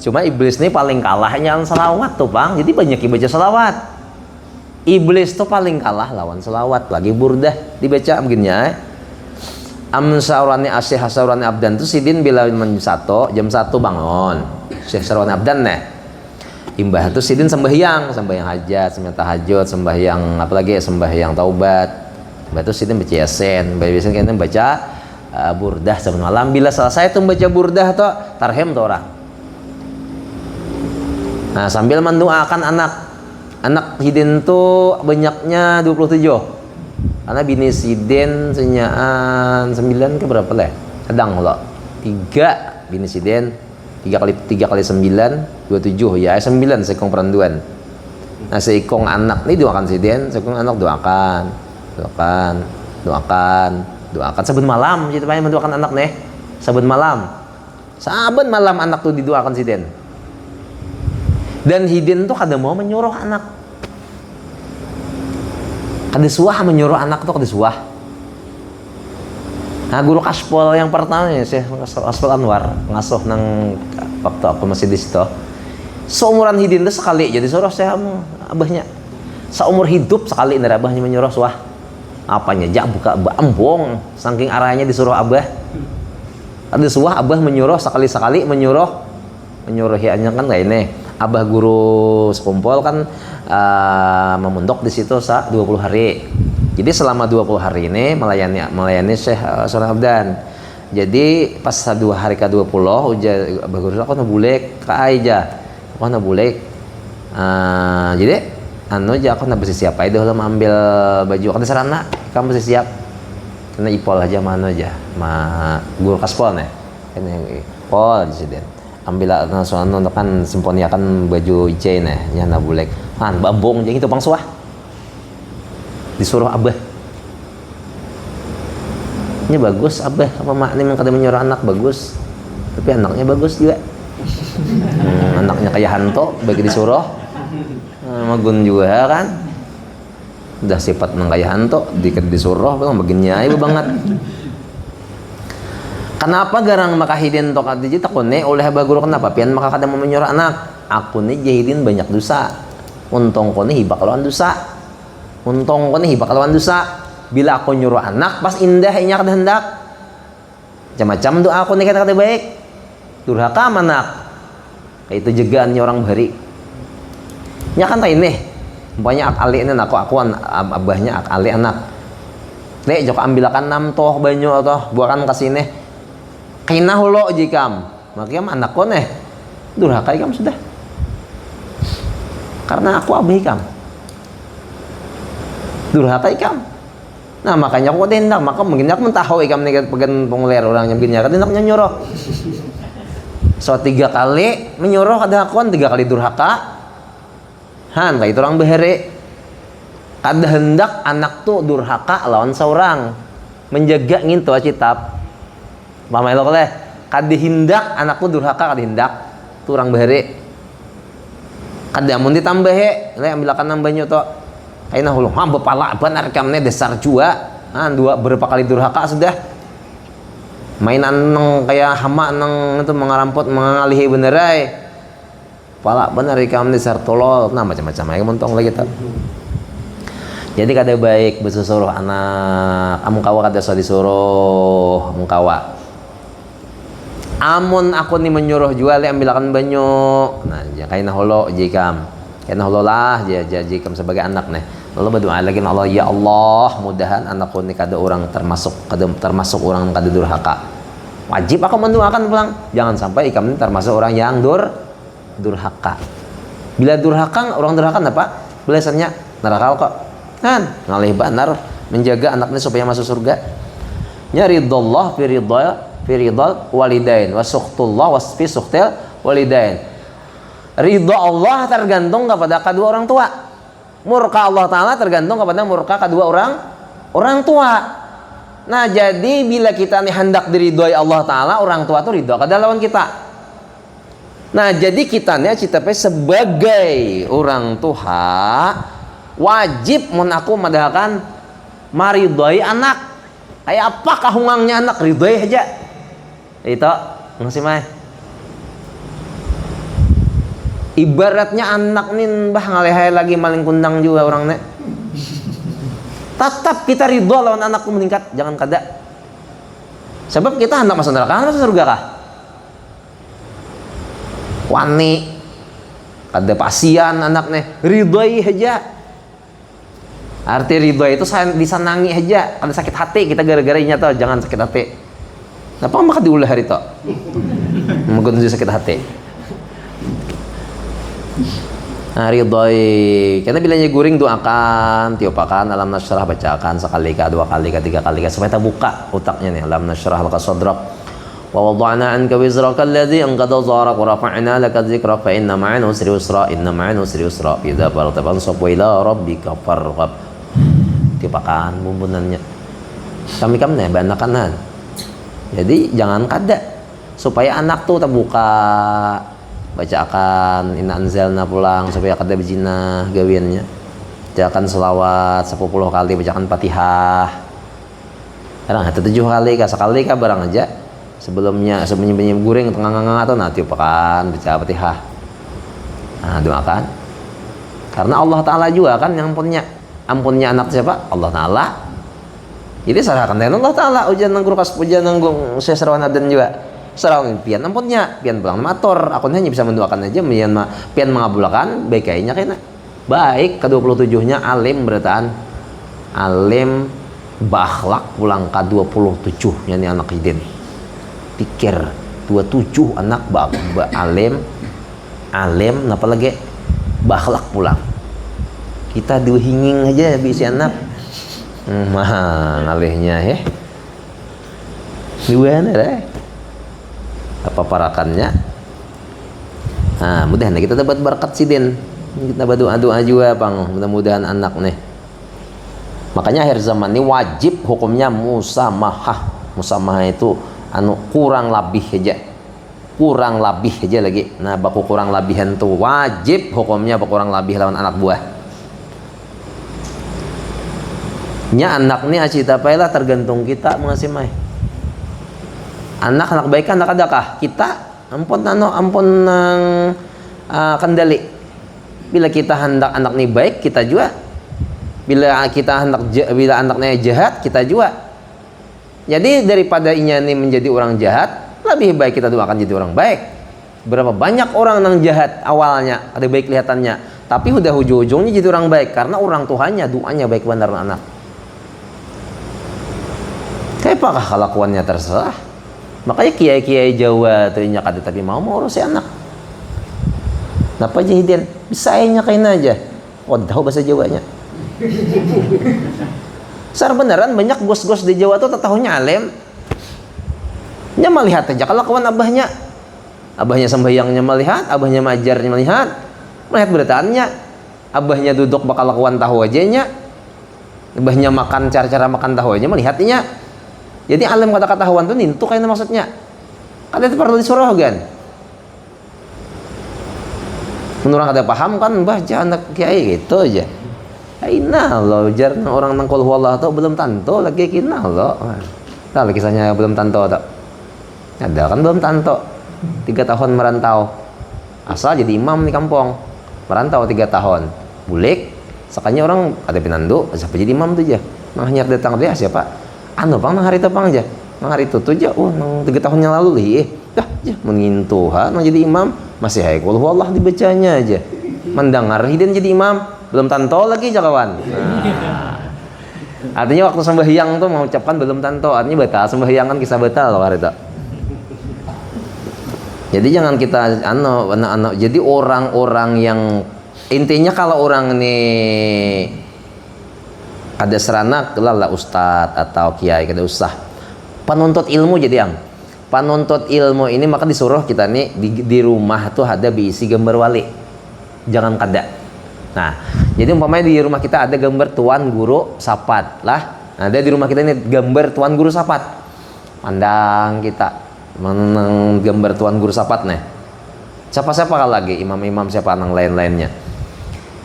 Cuma iblis ini paling kalahnya selawat tuh bang, jadi banyak yang baca selawat. Iblis tuh paling kalah lawan selawat, lagi burdah dibaca begini Amsaurani asyih hasaurani abdan tuh sidin bila jam 1 bangun. Syekh Sarwani abdan nih. Imbah tuh sidin sembahyang hajat, sembahyang tahajud, sembahyang apalagi sembahyang taubat. Imbah tuh sidin baca yasin, biasanya kita baca burdah sebelum malam. Bila selesai tuh baca burdah tuh tarhem tuh orang. Nah sambil mendoakan anak hidin tuh banyaknya 27 karena bini sidin senyaan 9 ke berapa lah kadang lo 3 bini sidin 3 kali 9 27 ya 9 sekong peranduan. Nah sekong anak nih doakan sidin sekong anak doakan saben malam gitu banyak mendoakan anak nih saben malam anak tuh didoakan sidin. Dan hidin tuh kada mau menyuruh anak, kada suah menyuruh anak tuh kada suah. Nah guru kaspol yang pertama ya Syekh Kaspol Anwar ngasuh nang waktu aku masih di situ. Seumuran hidin tuh sekali jadi suruh saya abahnya. Seumur hidup sekali nara abahnya menyuruh suah. Apanya jak buka ambong saking arahnya disuruh abah. Ada suah abah menyuruh sekali-sekali menyuruh ya kan kayak ini. Abah guru sekumpul kan memundok di situ 20 hari. Jadi selama 20 hari ini melayani Syekh Sarwani Abdan. Jadi pas 2 hari ke-20 ujar Abah guru aku nabulek ka aja. Aku nabulek. Jadi aja aku nak bersiap aja dulu ambil baju kan sarana kamu bersiap. Karena ipol aja mana aja. Guru kaspol nih. Ini ipol di sini. Ambil langsung kan simponi akan baju IC nih ya nabulek bambung jadi itu bang suah disuruh abah Ini bagus apa mak ini kada menyuruh anak bagus. Tapi anaknya bagus juga. Anaknya kayak hantu bagi disuruh. Magun juga kan. Udah sifat nang kayak hantu disuruh bilang baginya ibu banget. Kenapa garang makahidin tok adiji takune oleh baguro kenapa pian maka kada menyuruh anak. Aku nih jahilin banyak dosa. Untung ko nih hibak lawan dosa. Untung ko nih hibak lawan dosa. Bila aku nyuruh anak pas indah inya kada hendak. Macam-macam doa aku nih kata-kata baik. Durhaka anak. Kayak itu jegaannya orang bahari. Nya kan tay nih. Umpanya ak ali ini aku abahnya ak ali anak. Nek jok ambilakan 6 toh banyu atau buakan kasih nih. Kina hulo jikam. Makanya anak ko nih. Durhaka ikam sudah. Karena aku abah ikam. Durhaka ikam. Nah makanya aku tindak, maka mungkin aku tahu ikam nih pegan pengulir orang yang begini kan tindaknya nyuruh. So 3 kali menyuruh kada akuan 3 kali durhaka. Han kayak itu orang behere. Kada hendak anak tuh durhaka lawan seorang. Menjaga ngintu citab. Pamai lo kale. Kada hindak anak tuh durhaka kada hindak. Tuh orang behere. Kada mun ditambahe, le ambilakan nambahnya to. Aina hulu, bepala benar kamne dasar jua. Dua berapa kali durhaka sudah. Mainan nang kayak hama nang itu mengarampot mengalihi benerai. Pala benar kamne dasar tolol. Nah macam-macam aja montong lagi tuh. Jadi kada baik bersuruh anak. Amun kawa kada so disuruh, amun kawa. Amun aku nih menyuruh jual ambilakan banyu. Nah, kaina holo jikam. Kaina holo lah jikam sebagai anak nih. Lalu berdoa lagi Allah, ya Allah, mudahan anakku ini kada orang termasuk orang yang kada durhaka. Wajib aku mendoakan pulang. Jangan sampai ikam ini termasuk orang yang durhaka. Bila durhaka, orang durhaka apa? Biasanya neraka kok. Kan ngalih benar menjaga anaknya supaya masuk surga. Nya ridallah fi ridal walidain wa sukhtullah fi sukhtil walidain. Ridha Allah tergantung kepada kedua orang tua. Murka Allah Ta'ala tergantung kepada murka kedua orang tua. Nah jadi bila kita nih hendak diridhoi Allah Ta'ala, orang tua tuh ridho kada lawan kita. Nah jadi kita nih sebagai orang tua wajib mun aku madahakan maridhoi anak. Kayak apa kahungangnya anak ridhoi aja. Itu ngasih mah. Ibaratnya anak nih bah ngalehai lagi maling kundang juga orang nek. Tetap kita ridho lawan anakku meningkat, jangan kada. Sebab kita hendak masuk neraka, masuk surga kah? Wani, kada pasian anak nih, ridhoi aja. Arti ridho itu disenangi aja, kada sakit hati kita gara-gara inya tuh, jangan sakit hati. Kenapa maka diulah hari itu? Mungkin sakit hati. Nah, ridhoi. Karena bilanya guring doakan, tiupakan, alam nasyrah bacakan sekali kah, 2 kali kah, 3 kali kah supaya terbuka otaknya nih. Alam nasyrah laka sadrak wa wada'na anka wizraka alladhi anqadha dhahrak wa rafa'na laka dzikrak fa inna ma'al usri yusra inna ma'al usri yusra idza faragta fansab wa ila rabbika farghab. Tiupakan bumbunannya. Kami nih banakanan. Jadi jangan kada supaya anak tuh terbuka. Bacakan inna anzalna pulang supaya kada bijina gawiannya. Bacakan selawat 10 kali, bacakan Fatihah. Kadang 7 kali kah, sekali kah barang aja. Sebelumnya guring tengah-tengah atau nanti pakan baca Fatihah. Nah, doakan. Karena Allah Ta'ala juga kan yang ampunnya anak siapa? Allah Ta'ala. Jadi serahkan dengan Allah Ta'ala. Ujian nanggur ujian nanggung seserawan dan juga. Serang pian ampunnya, pian pulang mator. Aku hanya bisa mendoakan aja, pian mengabulkan baik kayaknya kena. Baik ke-27-nya alim berataan. Alim bakhlak pulang ke-27-nya nih anak hidin. Pikir 27 anak alim apa lagi bakhlak pulang. Kita diuhinging aja bisi anak. Ngalihnya dua deh. Apa parakannya? Nah, mudah-mudahan kita dapat berkat sidin. Kita berdoa-doa juga, Bang. Mudah-mudahan anak nih. Makanya akhir zaman ini wajib hukumnya musamahah. Musamah itu kurang lebih aja lagi. Nah baku kurang lebihan tuh wajib hukumnya kurang lebih lawan anak buah. Nya anak nih acita pailah tergantung kita mengasih mai. Anak baik anak adakah kita ampun nang kendali. Bila kita hendak anak nih baik kita juga. Bila anaknya jahat kita juga. Jadi daripada inya nih menjadi orang jahat, lebih baik kita doakan jadi orang baik. Berapa banyak orang yang jahat awalnya ada baik kelihatannya, tapi udah ujung-ujungnya jadi orang baik karena orang tuanya doanya baik benar anak. Apakah kelakuannya terserah? Makanya kiai-kiai Jawa terinya kada tapi mau urus si anak. Napa jahidin? Bisa aja kain aja. Tahu bahasa Jawanya. Sar beneran banyak gos-gos di Jawa tuh tahunya alim. Nya melihat aja kelakuan abahnya. Abahnya sembahyangnya melihat, abahnya majarnya melihat. Melihat beritaannya. Abahnya duduk bakal lakukan tahu aja nya. Abahnya makan cara-cara makan tahu aja melihatnya. Jadi alim kata-kata hawan tuh nintu kayaknya maksudnya. Kada itu perlu disuruh kan. Menurut kada paham kan baca anak kiai gitu aja. Aina lo jar orang nang qul huwallah tuh belum tanto lagi kina lo. Tahu kisahnya belum tanto tak. Ada kan belum tanto. 3 tahun merantau. Asal jadi imam di kampung. Merantau 3 tahun. Bulik. Sakanya orang ada pinandu, siapa jadi imam tuh aja. Nahnyar datang dia siapa? Pang nang hari tepang aja. Nang hari itu aja. Nang 3 tahun yang lalu lih. Dah, mengintu nang jadi imam masih hai qul huwallah dibacanya aja. Mendengar hidin jadi imam belum tanto lagi kawan. Artinya waktu sembahyang tuh mengucapkan belum tanto, artinya batal sembahyang kan kisah batal loh hari itu. Jadi jangan kita anak-anak jadi orang-orang yang intinya kalau orang nih ada seranak lala ustadz atau kiai kada usah penuntut ilmu jadi yang penuntut ilmu ini maka disuruh kita nih di rumah tuh ada diisi gambar wali jangan kada. Nah jadi umpamanya di rumah kita ada gambar tuan guru sapat lah, ada di rumah kita ini gambar tuan guru sapat, pandang kita menang gambar tuan guru sapat nih siapa lagi imam-imam siapa nang lain-lainnya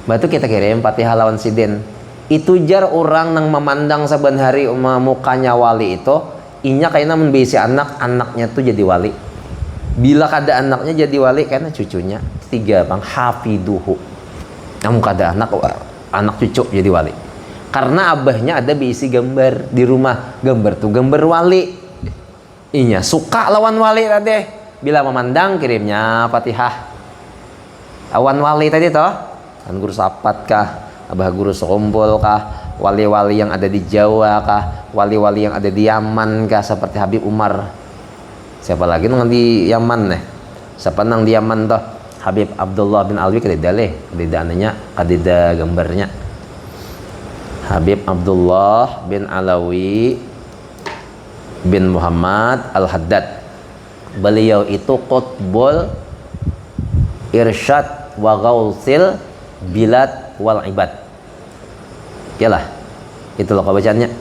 batu kita kirim Fatihah lawan sidin. Itu jar orang nang memandang saban hari mukanya wali itu inya kayaknya membisi anaknya tuh jadi wali. Bila kada anaknya jadi wali karena cucunya 3 bang hafiduhu. Namun kada anak cucu jadi wali. Karena abahnya ada bisi gambar di rumah, gambar tuh gambar wali. Inya suka lawan wali tadi. Bila memandang kirimnya Fatihah. Awan wali tadi toh, kan guru sapat kah? Abah guru sekumpul kah, wali-wali yang ada di Jawa kah, wali-wali yang ada di Yaman kah, seperti Habib Umar. Siapa lagi nang di Yaman nih? Siapa nang di Yaman toh? Habib Abdullah bin Alwi kadida leh, kadida ananya, kadida gambarnya. Habib Abdullah bin Alawi bin Muhammad Al-Haddad. Beliau itu qutbul irsyad wa ghausil bilad wal ibad. Yalah, itu loh bacaannya.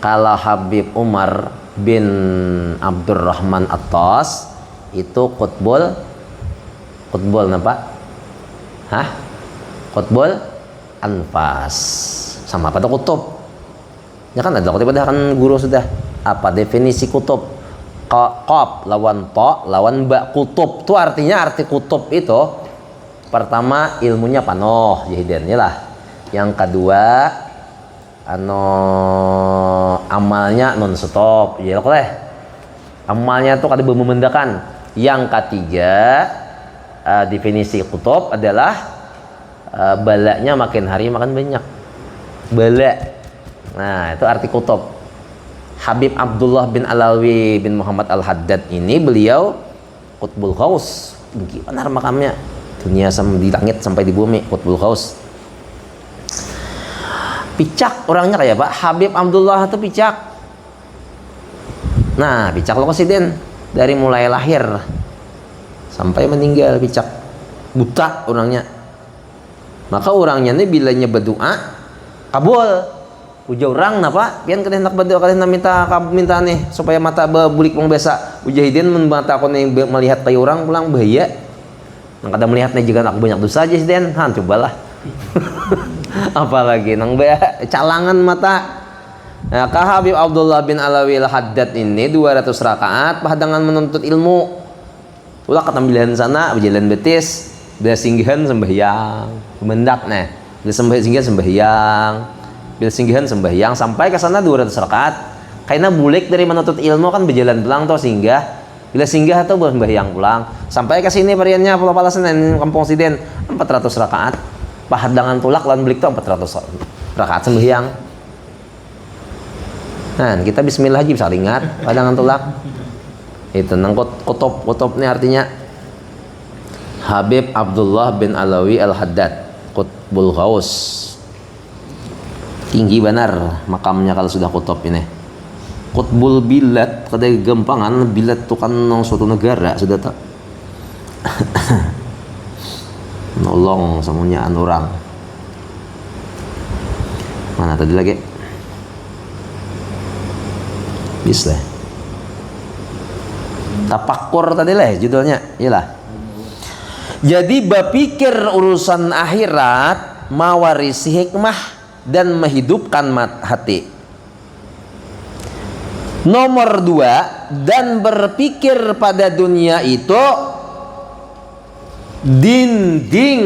Kalau Habib Umar bin Abdurrahman Attas itu qutbul napa? Hah? Qutbul anfas. Sama apa tuh kutub? Ya kan ada kutub kan guru sudah. Apa definisi kutub? Qaf lawan ta lawan ba. Kutub itu artinya arti kutub itu pertama ilmunya panoh jahidannya lah. Yang kedua amalnya non stop ya oleh amalnya tuh kada memendakan. Yang ketiga definisi kutub adalah balanya makin hari makin banyak bala. Nah itu arti kutub. Habib Abdullah bin Alawi bin Muhammad Al-Haddad ini beliau qutbul ghaus. Gimana makamnya dunia di langit sampai di bumi, qutbul ghaus. Picak orangnya kayak Pak Habib Abdullah itu picak. Nah picak lo presiden dari mulai lahir sampai meninggal picak, buta orangnya. Maka orangnya ini bilanya berdoa kabul. uja orang napa pian kadeh hendak bade kadeh minta nih supaya mata bulik mong biasa ujahidin mun mata aku nih melihat kayak orang pulang bahaya nang kada melihatnya juga aku banyak dosa aja sih den han cobalah apalagi nang calangan mata. Nah, Kak Habib Abdullah bin Alawi al-Haddad ini 200 rakaat pahadangan menuntut ilmu. Ulah ketambilan sana berjalan betis, bila singgihan sembahyang, mendak nah. Bila sembahyang, bila singgihan sembahyang sampai ke sana 200 rakaat. Karena bulik dari menuntut ilmu kan berjalan pulang toh singgah. Bila singgah tuh sembahyang pulang. Sampai ke sini variannya Pulau Palasan Kampung Siden 400 rakaat. Pahadangan tulak lan bulik tuh 400 rakaat sembahyang. Nah, kita bismillah aja bisa ingat padangan tulak. Itu nang kutub ini artinya Habib Abdullah bin Alawi al-Haddad, Qutbul Ghaus. Tinggi benar makamnya kalau sudah kutub ini. Qutbul bilad, kada gampangan bilad itu kan nang suatu negara sudah tak. Nolong semuanya orang. Mana tadi lagi? Bisa tapakur tadi lah judulnya iyalah. Jadi berpikir urusan akhirat mewarisi hikmah dan menghidupkan hati. Nomor 2, dan berpikir pada dunia itu dinding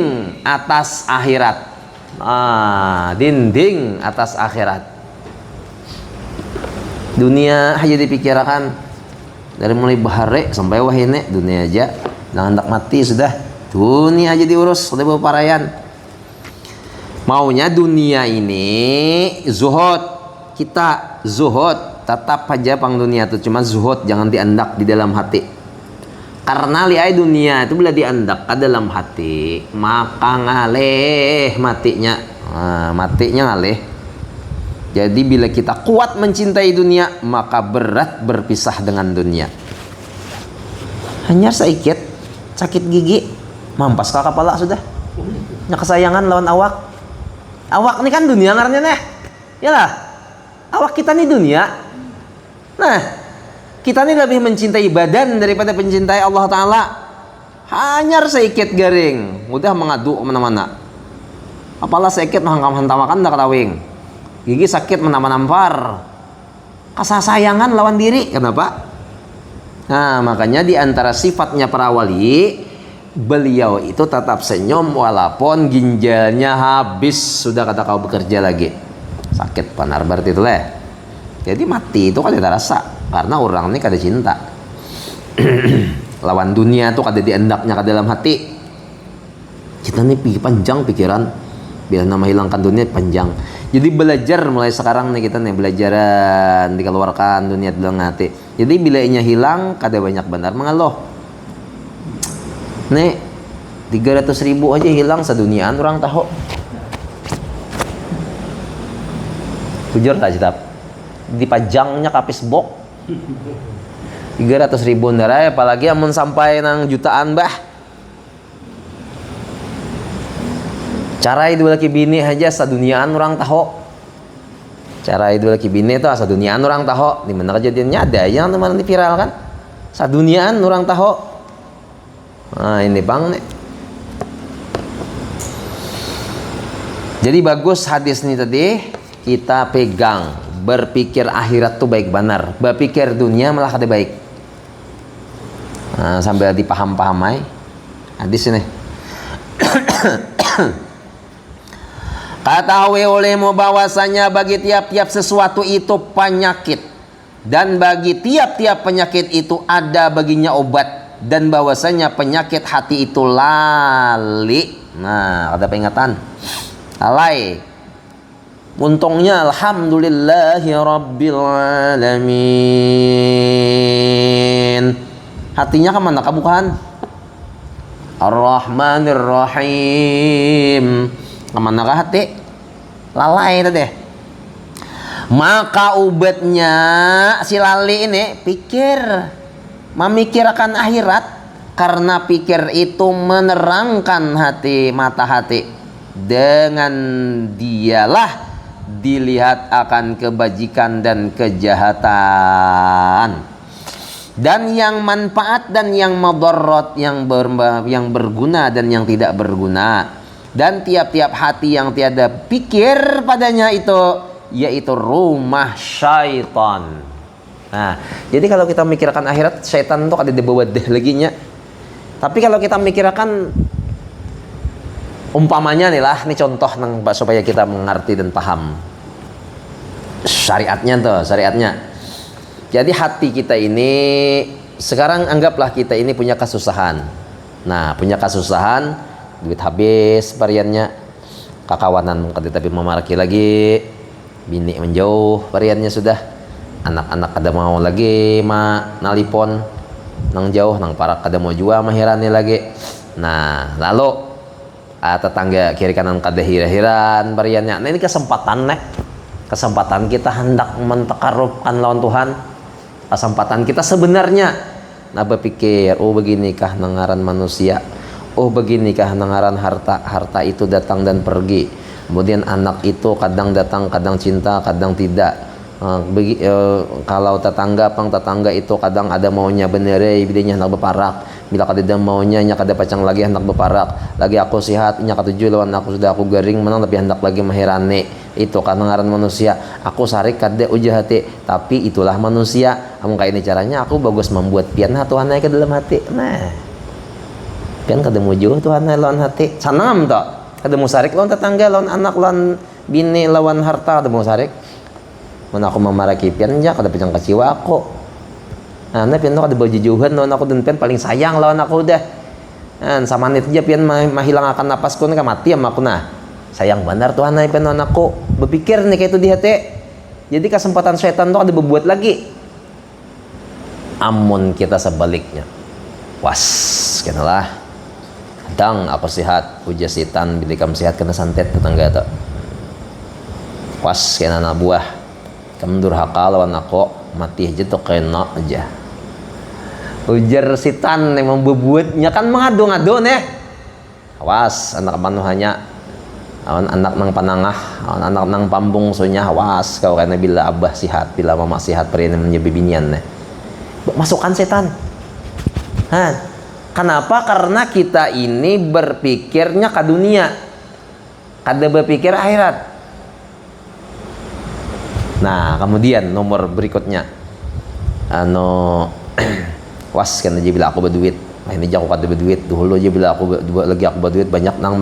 atas akhirat. Dinding atas akhirat. Dunia aja dipikirkan dari mulai bahare sampai wahine dunia aja jangan hendak mati sudah dunia aja diurus sudah berparayan maunya dunia ini zuhud kita zuhud tetap aja pang dunia itu cuma zuhud jangan diandak di dalam hati karena liai dunia itu bila diandak ke dalam hati maka ngaleh matinya matinya ngaleh. Jadi bila kita kuat mencintai dunia, maka berat berpisah dengan dunia. Hanya sedikit sakit gigi, mampas ke kepala sudah. Nya kesayangan lawan awak. Awak ini kan dunia ngarannya nih. Yalah. Awak kita nih dunia. Nah, kita nih lebih mencintai badan daripada mencintai Allah Ta'ala. Hanya sedikit garing, mudah mengadu kemana-mana. Apalah sedikit menghantam-hantamakan dah ketawing. Gigi sakit menampak-nampar kesayangan lawan diri. Kenapa? Nah makanya diantara sifatnya para wali beliau itu tetap senyum walaupun ginjalnya habis sudah kata kau bekerja lagi sakit panar berarti itu lah. Jadi mati itu kan tidak rasa karena orang ini kada cinta lawan dunia itu kada diendaknya ke dalam hati. Kita nih panjang pikiran biar nama hilangkan dunia panjang. Jadi belajar mulai sekarang nih kita nih belajaran dikeluarkan dunia dalam hati. Jadi bila inya hilang kada banyak benar mengeluh. Nih 300.000 aja hilang seduniaan orang tahu. Jujur tak citap. Dipajangnya kapis bok. 300.000 nara apalagi amun sampai nang jutaan bah. Cara itu lagi bini aja saduniaan orang tahu. Cara itu lagi bini itu saduniaan orang tahu. Di mana kejadiannya ada yang teman di viral kan? Saduniaan orang tahu. Nah ini bang nih. Jadi bagus hadis ini tadi kita pegang. Berpikir akhirat tuh baik benar. Berpikir dunia malah kada baik. Nah, sambil dipaham-pahamai hadis ini. Ketahui olehmu bahwasanya bagi tiap-tiap sesuatu itu penyakit dan bagi tiap-tiap penyakit itu ada baginya obat dan bahwasanya penyakit hati itu lali. Nah, ada peringatan. Lalai. Untungnya alhamdulillahi rabbil alamin. Hatinya kemana bukan? Ar-Rahmanir Rahim. Kemana kah hati? Lalai tadi. Maka obatnya si lali ini pikir, memikirkan akhirat karena pikir itu menerangkan hati, mata hati. Dengan dialah dilihat akan kebajikan dan kejahatan, dan yang manfaat dan yang madarat, yang berguna dan yang tidak berguna, dan tiap-tiap hati yang tiada pikir padanya itu, yaitu rumah syaitan. Nah, jadi kalau kita mikirkan akhirat, syaitan itu ada di bawah deh lagi nya. Tapi kalau kita mikirkan umpamanya nih lah, ini contoh nang supaya kita mengerti dan paham syariatnya tuh, syariatnya. Jadi hati kita ini sekarang anggaplah kita ini punya kesusahan. Nah, punya kesusahan, duit habis variannya, kakawanan tapi memaraki lagi, bini menjauh variannya sudah, anak-anak kada mau lagi nalipon nang jauh, nang parak kada mau jua mahirani lagi. Nah, lalu tetangga kiri kanan kada hira-hiran variannya. Nah, ini kesempatan kita hendak mentakarubkan lawan Tuhan. Kesempatan kita sebenarnya nah berpikir, oh beginikah nangaran manusia, oh beginikah nangaran harta itu datang dan pergi, kemudian anak itu kadang datang, kadang cinta, kadang tidak. Kalau tetangga itu kadang ada maunya benerai bidanya hendak beparak, bila kada maunya nya kada pacang lagi hendak beparak lagi. Aku sehat nya katuju lawan aku sudah aku garing menang tapi hendak lagi mahirane. Itu kan ngaran manusia. Aku sarik kada ujah hati, tapi itulah manusia. Amun kayak ini caranya aku bagus membuat pian Tuhan ke dalam hati. Nah, pian kada mujuh Tuhan lawan hati sanam to, kada mau sarik lawan tetangga, lawan anak, lawan bini, lawan harta kada mau sarik. Mun aku memaraki pian nya kada pacang kasiwa aku. Nah, pian tu kada bajujuhan lawan aku, dan pian paling sayang lawan aku dah. Sama nit aja pian mahilang akan napasku ka mati sama aku nah. Sayang benar Tuhan pian lawan aku. Berpikir nih kayak itu di hati. Jadi kesempatan setan tu ada berbuat lagi. Amun kita sebaliknya, was kenalah. Kadang aku sehat, uja setan bila kamu sehat kena santet tetangga tu. Was kena anak buah. Kamu durhaka lawan aku, mati aja tuh kena aja. Ujar setan yang membuatnya kan mengadu-ngadu nih. Awas anak manuhanya, anak nang panangah, anak nang pambung sonya, awas kau karena bila abah sihat, bila mama sihat perinam menjadi binian nih. Masukkan setan. Kenapa? Karena kita ini berpikirnya ke dunia, kada berpikir akhirat. Nah, kemudian nomor berikutnya, was kan aja bila aku berduit, ini aja aku kada berduit, dulu aja bila aku lagi aku berduit banyak nang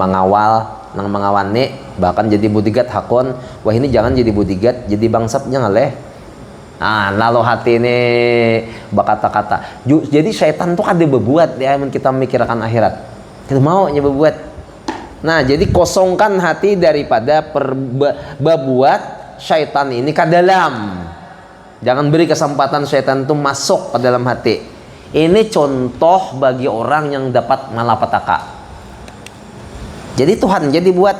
mengawani, bahkan jadi bodyguard hakon, wah ini jangan jadi bodyguard, jadi bangsatnya ngaleh. Lalu hati ini berkata-kata. Jadi syaitan tuh kada berbuat ya, kita memikirkan akhirat, kita mau nya berbuat. Nah, jadi kosongkan hati daripada berbuat syaitan ini ke dalam. Jangan beri kesempatan syaitan itu masuk ke dalam hati. Ini contoh bagi orang yang dapat malapetaka. Jadi Tuhan jadi buat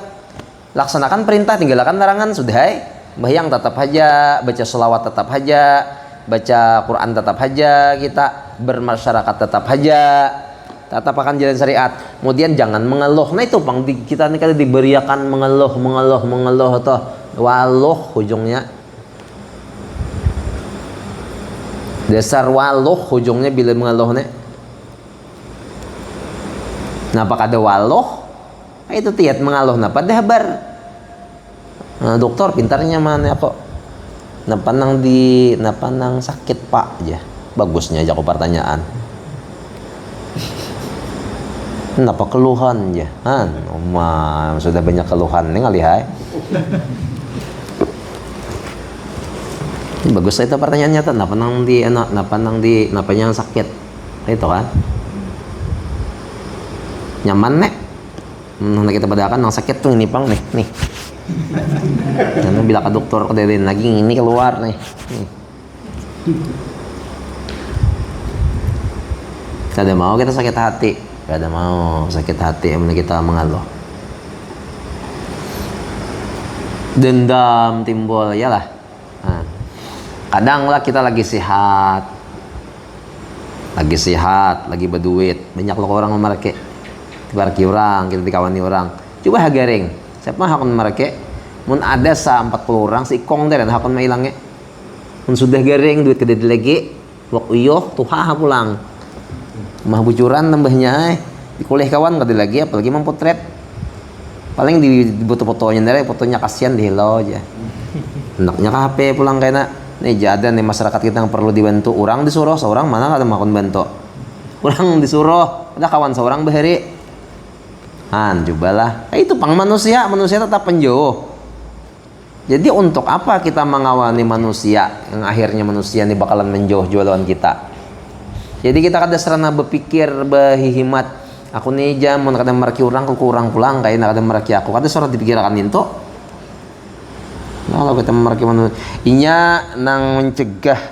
laksanakan perintah, tinggalkan larangan, sudah. Bayang tetap aja, baca selawat tetap aja, baca Quran tetap aja, kita bermasyarakat tetap aja, tetap akan jalan syariat. Kemudian jangan mengeluh. Nah itu bang, kita ini kan diberiakan mengeluh atau waluh ujungnya. Dasar waluh ujungnya bila mengeluh nih. Napa kada waluh? Itu tiat mengeluh napa dahbar. Dokter pintarnya mana kok? Napa nang sakit pak aja. Bagusnya aja aku pertanyaan. Napa keluhan aja? Sudah banyak keluhan nih ngalihai. Bagus itu pertanyaannya tuh, napa yang sakit itu kan nyaman nek kita bedakan yang sakit tuh ini pang nih karena bila ke dokter kedelin lagi ini keluar nih. Kada mau kita sakit hati, kada mau sakit hati yang kita mengeluh, dendam timbul ya lah. Kadang lah kita lagi sehat, lagi berduit, banyak loh orang memarke, orang kita dikawani orang, coba hagaring, siapa hakun memarke, Mun ada sa 40 orang si ikong teh dan hakon mailangnya. Mun sudah garing duit gede lagi, wak uyuh tuha pulang. Mah bucuran tambahnya di kuliah kawan gede lagi apalagi mempotret. Paling di foto-fotonya dari fotonya kasihan di hello aja. Enaknya ke HP pulang kayaknya. Nih ada nih masyarakat kita yang perlu dibantu. Orang disuruh seorang mana kada makon bantu. Orang disuruh ada kawan seorang bahari. Cobalah. Itu pang manusia tetap penjauh. Jadi untuk apa kita mengawani manusia yang akhirnya manusia ini bakalan menjauh lawan kita. Jadi kita kada serana berpikir berhihimat aku nih jam mun kada maraki urang ku kurang pulang kayak kada maraki aku kada serana dipikirkan itu. Kalau kita maraki manusia inya nang mencegah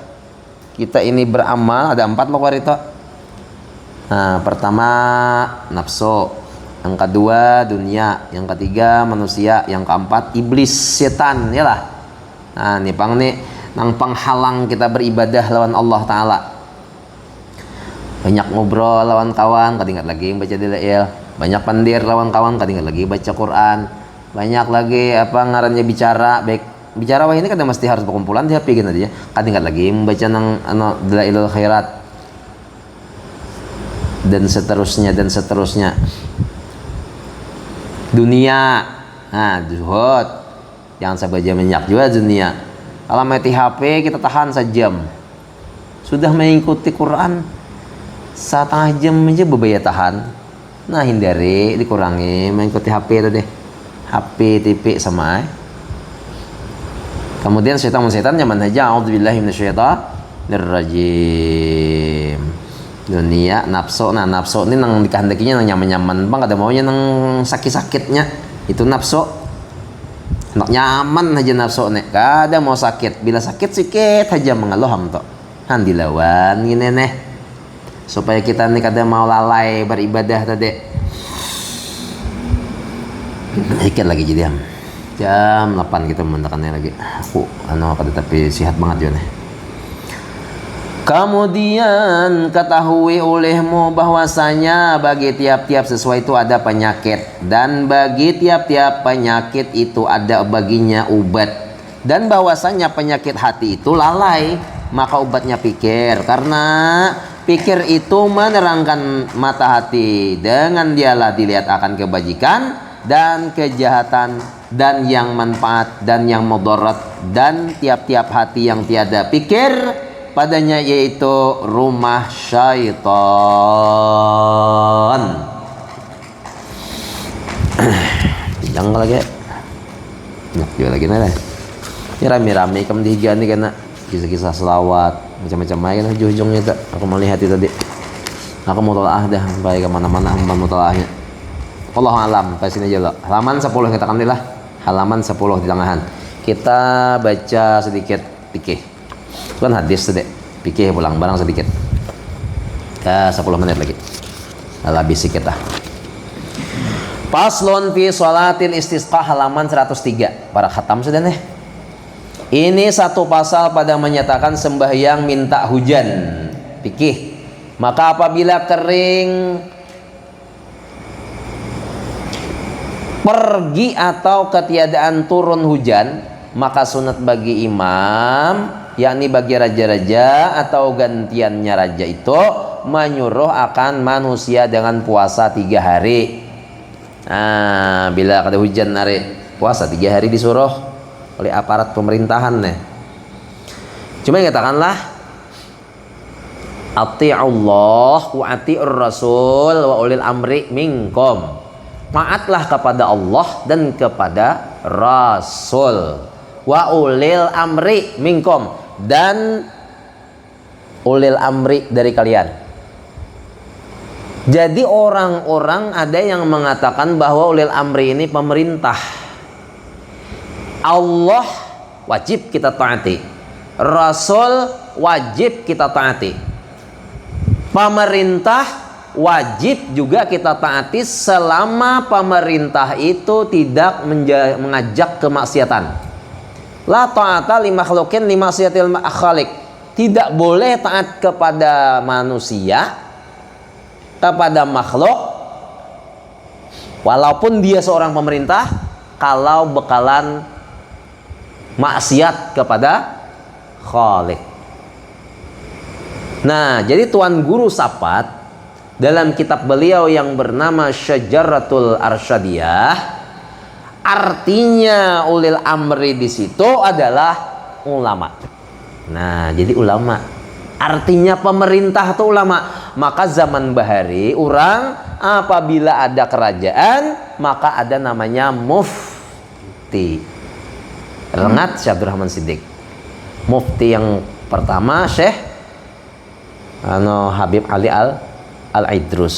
kita ini beramal ada 4 loh itu. Nah, pertama nafsu. Yang kedua dunia, yang ketiga manusia, yang keempat iblis setan ya lah. Nah, nih pang nih nang penghalang kita beribadah lawan Allah Taala. Banyak ngobrol lawan kawan, kadingat lagi baca dalail. Banyak pandir lawan kawan, kadingat lagi baca Quran. Banyak lagi apa ngarannya bicara, baik bicara wah ini kan mesti harus berkumpulan di HP gitu aja. Kadingat lagi membaca nang dalailul khairat dan seterusnya. Dunia, zuhud, jangan sabaja minyak juga dunia. Kalau mati HP kita tahan sejam. Sudah mengikuti Quran 1/2 jam aja bebaya tahan. Nah hindari, dikurangi mengikuti HP tadi. HP, TV sama. Kemudian setan nyaman aja. A'udzubillahi minasyaitonirrajim. Dunia nafsu, nah nafsu ini nang dikehendakinya nang nyaman-nyaman bang ada maunya nang sakit-sakitnya itu nafsu nak nyaman aja nafsu nih kada mau sakit bila sakit sikit aja mengeluh ham toh dilawan gini nih supaya kita nih kada mau lalai beribadah tadi sedikit lagi jadi jam 8 kita mendakannya lagi aku kada tapi sehat banget ya nih. Kemudian ketahui olehmu bahwasanya bagi tiap-tiap sesuai itu ada penyakit dan bagi tiap-tiap penyakit itu ada baginya obat dan bahwasanya penyakit hati itu lalai maka obatnya pikir karena pikir itu menerangkan mata hati dengan dialah dilihat akan kebajikan dan kejahatan dan yang manfaat dan yang mudarat dan tiap-tiap hati yang tiada pikir padanya yaitu rumah syaitan. Jangan lagi. Nah, juga lagi nih. Ini rame-rame kamu dihiga nih karena kisah-kisah selawat macam-macam aja kan ujungnya itu. Aku melihat itu tadi. Aku mau tolaah dah sampai kemana-mana hamba mau tolaahnya. Allah alam, pas sini aja loh. Halaman 10 kita kan lah. Halaman 10 di tengahan. Kita baca sedikit fikih. Kan hadis tadi pikir pulang barang sedikit 10 menit lagi habis kita Paslon fi sholatil istisqa halaman 103 para khatam sudah nih ini satu pasal pada menyatakan sembahyang minta hujan pikir maka apabila kering pergi atau ketiadaan turun hujan maka sunat bagi imam yakni bagi raja-raja atau gantiannya raja itu menyuruh akan manusia dengan puasa 3 hari. Nah, bila ada hujan hari puasa 3 hari disuruh oleh aparat pemerintahan nih. Cuma katakanlah ati'ullah wa ati'ur rasul wa ulil amri minkum. Taatlah kepada Allah dan kepada Rasul. Wa ulil amri minkum dan ulil amri dari kalian. Jadi orang-orang ada yang mengatakan bahwa ulil amri ini pemerintah. Allah wajib kita taati. Rasul wajib kita taati. Pemerintah wajib juga kita taati selama pemerintah itu tidak mengajak kemaksiatan. La ta'ata li makhlukin li maksiatil khaliq. Tidak boleh taat kepada manusia, kepada makhluk walaupun dia seorang pemerintah kalau bekalan maksiat kepada Khalik. Nah, jadi Tuan Guru Sapat dalam kitab beliau yang bernama Syajaratul Arsyadiyah, artinya ulil amri di situ adalah ulama. Nah, jadi ulama. Artinya pemerintah itu ulama. Maka zaman Bahari, orang apabila ada kerajaan, maka ada namanya mufti. Rengat Syekh Abdul Rahman Siddiq. Mufti yang pertama Syekh Habib Ali Al-Idrus.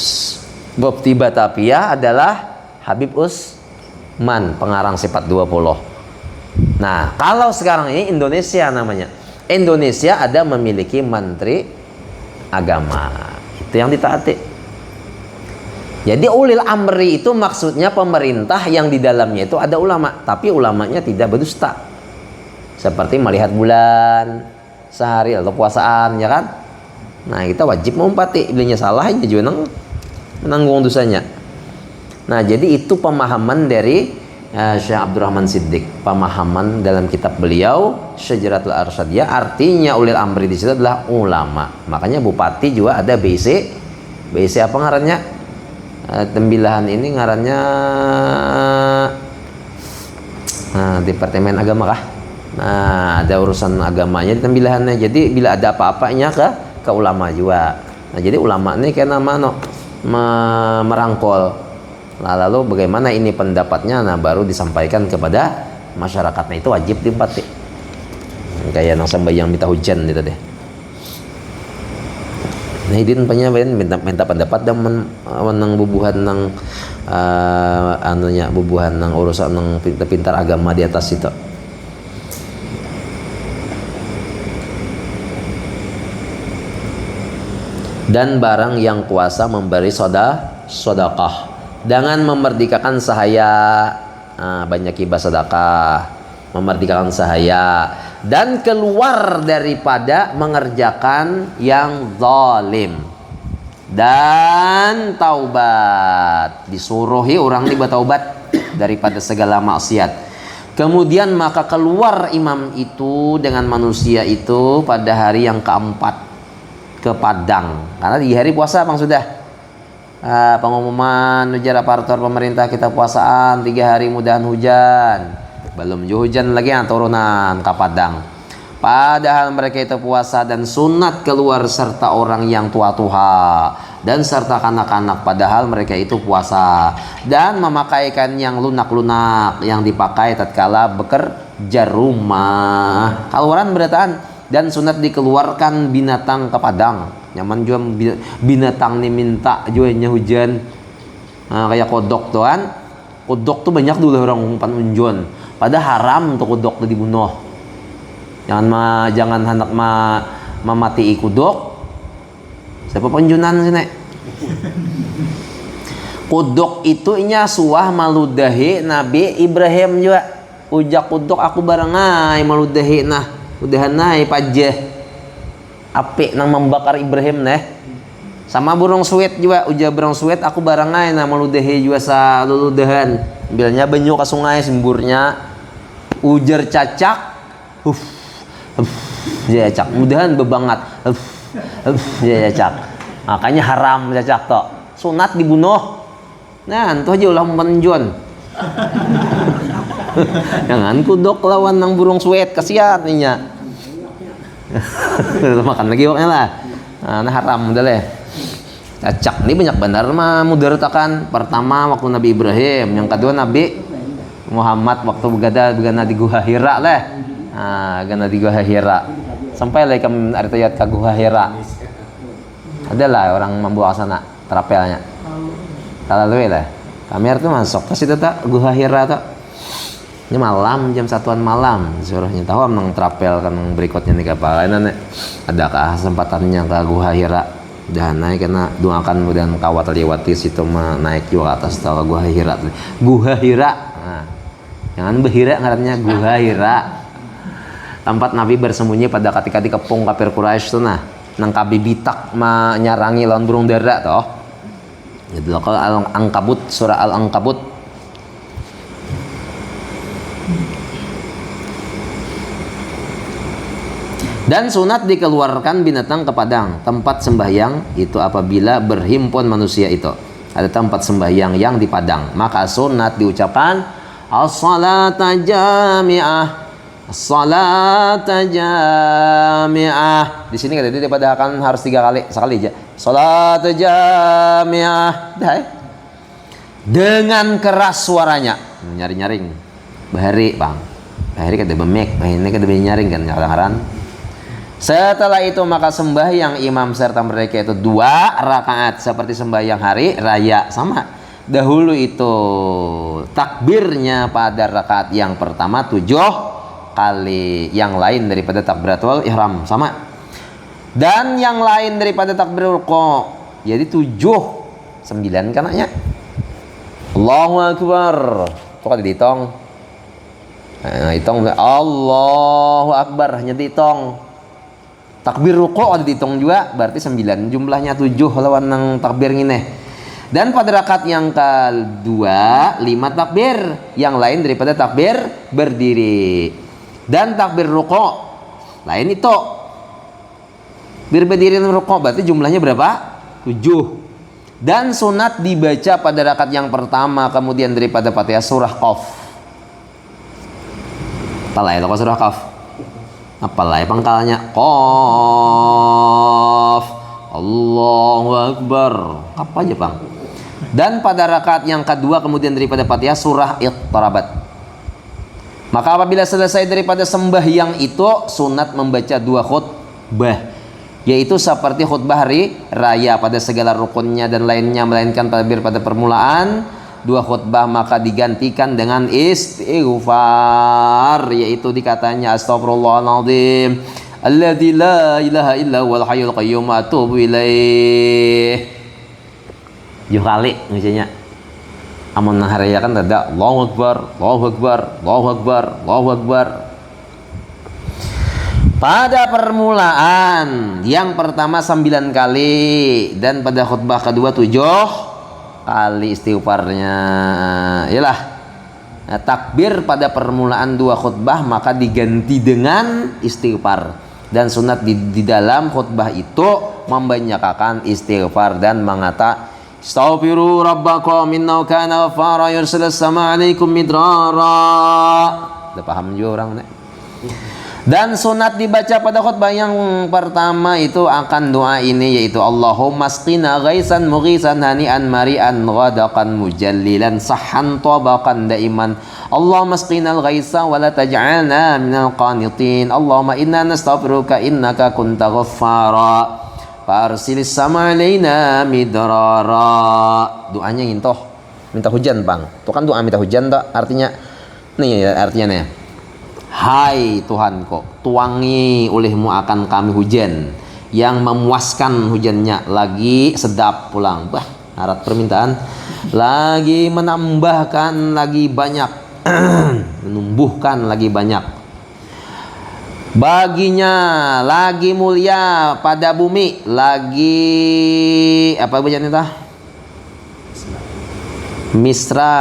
Mufti Batavia adalah Habib Usman, pengarang sifat 20. Nah, kalau sekarang ini Indonesia namanya. Indonesia ada memiliki menteri agama. Itu yang ditaati. Jadi ulil amri itu maksudnya pemerintah yang di dalamnya itu ada ulama, tapi ulamanya tidak berdusta. Seperti melihat bulan sehari atau puasaan, ya kan? Nah, kita wajib mengumpati, bilanya salah aja juga menanggung dosanya. Nah, jadi itu pemahaman dari Syekh Abdul Rahman Siddiq, pemahaman dalam kitab beliau Syajaratul Arsyadiyah, artinya ulil amri di situ adalah ulama. Makanya bupati juga ada BC apa ngarannya? Tembilahan ini ngarannya Departemen Agama kah? Nah, ada urusan agamanya di tembilahannya. Jadi bila ada apa-apanya ke ulama juga. Nah, jadi ulama ini kayak nama merangkul. Nah, lalu bagaimana ini pendapatnya? Nah, baru disampaikan kepada masyarakatnya, itu wajib diempati. Kayak nang sembahyang minta hujan gitu deh. Nah, idin minta pendapat dan menang bubuhan nang bubuhan nang urusan nang pintar agama di atas itu. Dan barang yang kuasa memberi sedekah dengan memerdekakan sahaya, banyak hibah sedekah, memerdekakan sahaya, dan keluar daripada mengerjakan yang zalim, dan taubat, disuruhi orang ini bertaubat daripada segala maksiat. Kemudian maka keluar imam itu dengan manusia itu pada hari yang keempat ke Padang, karena di hari puasa bang sudah pengumuman ujar aparatur pemerintah kita puasaan 3 hari mudahan hujan, belum hujan lagi turunan ke Padang. Padahal mereka itu puasa dan sunat keluar serta orang yang tua-tua dan serta kanak-kanak, padahal mereka itu puasa, dan memakaikan yang lunak-lunak yang dipakai tatkala bekerja rumah. Kaluaran berataan dan sunat dikeluarkan binatang ke padang. Nyaman juga binatang nih minta jualnya hujan. Kayak kodok tuh kan. Kodok tuh banyak dulu orang umpan unjon. Padahal haram tuh kodok tuh dibunuh. Jangan hendak memati kodok. Siapa penjunan sih nek? Kodok itu inya suah maludahi Nabi Ibrahim juga. Ujak kodok aku barengai maludahi nah. Udahan naik pajah apik nang membakar Ibrahim neh, sama burung suet juga uja burung suet aku barangai nama ludehe juga sa luludahan bilnya banyu ke sungai semburnya ujar cacak ya cacak mudahan bebangat ya cacak, makanya haram cacak tok sunat dibunuh. Nah itu aja ulah menjon jangan kudok lawan nang burung suet kasihan ninya makan lagi waknya lah. Nah haram udah leh. Cacak ini banyak benar mah mudaratakan. Pertama waktu Nabi Ibrahim, yang kedua Nabi Muhammad waktu begana di Gua Hira leh. Nah, gana di Gua Hira. Sampai leh kami artiat ke Gua Hira. Adalah orang membawa sana terapelnya. Kalau lu lah. Kami itu masuk ke situ tak Gua Hira tak. Ini malam jam 1-an malam suruhnya tahu nang trapel kan berikutnya nih kapal ini adakah kesempatannya ke Gua Hira dan naik karena doakan kemudian kawat lewati situ mah naik juga atas tahu Gua Hira nah, jangan berhira ngarannya Gua Hira, tempat Nabi bersembunyi pada ketika dikepung kafir Quraisy tuh nah nang kabibitak nyarangi lawan burung dara toh itu kalau Al-Ankabut, surah Al-Ankabut. Dan sunat dikeluarkan binatang ke padang, tempat sembahyang itu apabila berhimpun manusia itu. Ada tempat sembahyang yang di padang, maka sunat diucapkan as-salata jami'ah, as-salata jami'ah. Di sini kata dia pada akan harus 3 kali, sekali aja. Salat jami'ah. Dah, dengan keras suaranya, nyaring-nyaring. Bahari, Bang. Bahari kata bemek, ini kata nyaring kan kadang-kadang. Setelah itu maka sembahyang imam serta mereka itu 2 rakaat seperti sembahyang hari raya sama. Dahulu itu takbirnya pada rakaat yang pertama 7 kali, yang lain daripada takbiratul ihram sama. Dan yang lain daripada takbir ruku' jadi 7 9 kan ya. Allahu akbar. Kok ada dihitung? Nah, hitung Allahu akbar hanya dihitung. Takbir ruku' ada dihitung juga, berarti 9. Jumlahnya 7 lawan nang takbir ngene. Dan pada rakaat yang kedua 5 takbir, yang lain daripada takbir berdiri. Dan takbir ruku' lain itu. Berdiri dan ruku' berarti jumlahnya berapa? 7. Dan sunat dibaca pada rakaat yang pertama kemudian daripada Fatihah surah Qaf. Apalah itu surah Qaf? Apalah pangkalnya Qaf. Allahu akbar. Apa aja, Bang? Dan pada rakaat yang kedua kemudian daripada Fatihah surah Iqtarabat. Maka apabila selesai daripada sembahyang itu sunat membaca 2 khutbah, yaitu seperti khutbah hari raya pada segala rukunnya dan lainnya, melainkan pada permulaan 2 khutbah maka digantikan dengan istighfar, yaitu dikatanya astagfirullahaladzim alladzi la ilaha illa huwal hayyul qayyum atubu ilaih 7 kali misalnya. Amun hari kan ada Allahu akbar, Allahu akbar, Allahu akbar, Allahu akbar. Pada permulaan yang pertama 9 kali dan pada khutbah kedua 7 kali istighfarnya. Yalah. Nah, takbir pada permulaan 2 khutbah maka diganti dengan istighfar. Dan sunat di dalam khutbah itu membanyakkan istighfar dan mengata astaghfiru rabbakum innahu kana ghaffara yursilis sama 'alaikum midrara. Udah paham juga orang nih. Dan sunat dibaca pada khutbah yang pertama itu akan doa ini, yaitu Allahumma asqina ghaisan mughisan hani'an mari'an ghadaqan mujallilan sahhan tabaqan daiman. Allahumma asqina al-ghaisa wa la taj'alna minal qanitin. Allahumma inna nastaghfiruka innaka kunta ghaffara farsilis sama alaina midrara. Doanya ngintoh minta hujan, Bang. Itu kan doa minta hujan tak? Artinya nih artinya nih. Hai Tuhanku, tuangi olehmu akan kami hujan yang memuaskan hujannya, lagi sedap pulang. Bah, syarat permintaan. Lagi menambahkan lagi banyak, menumbuhkan lagi banyak. Baginya lagi mulia pada bumi, lagi apa bacaan itu? Misra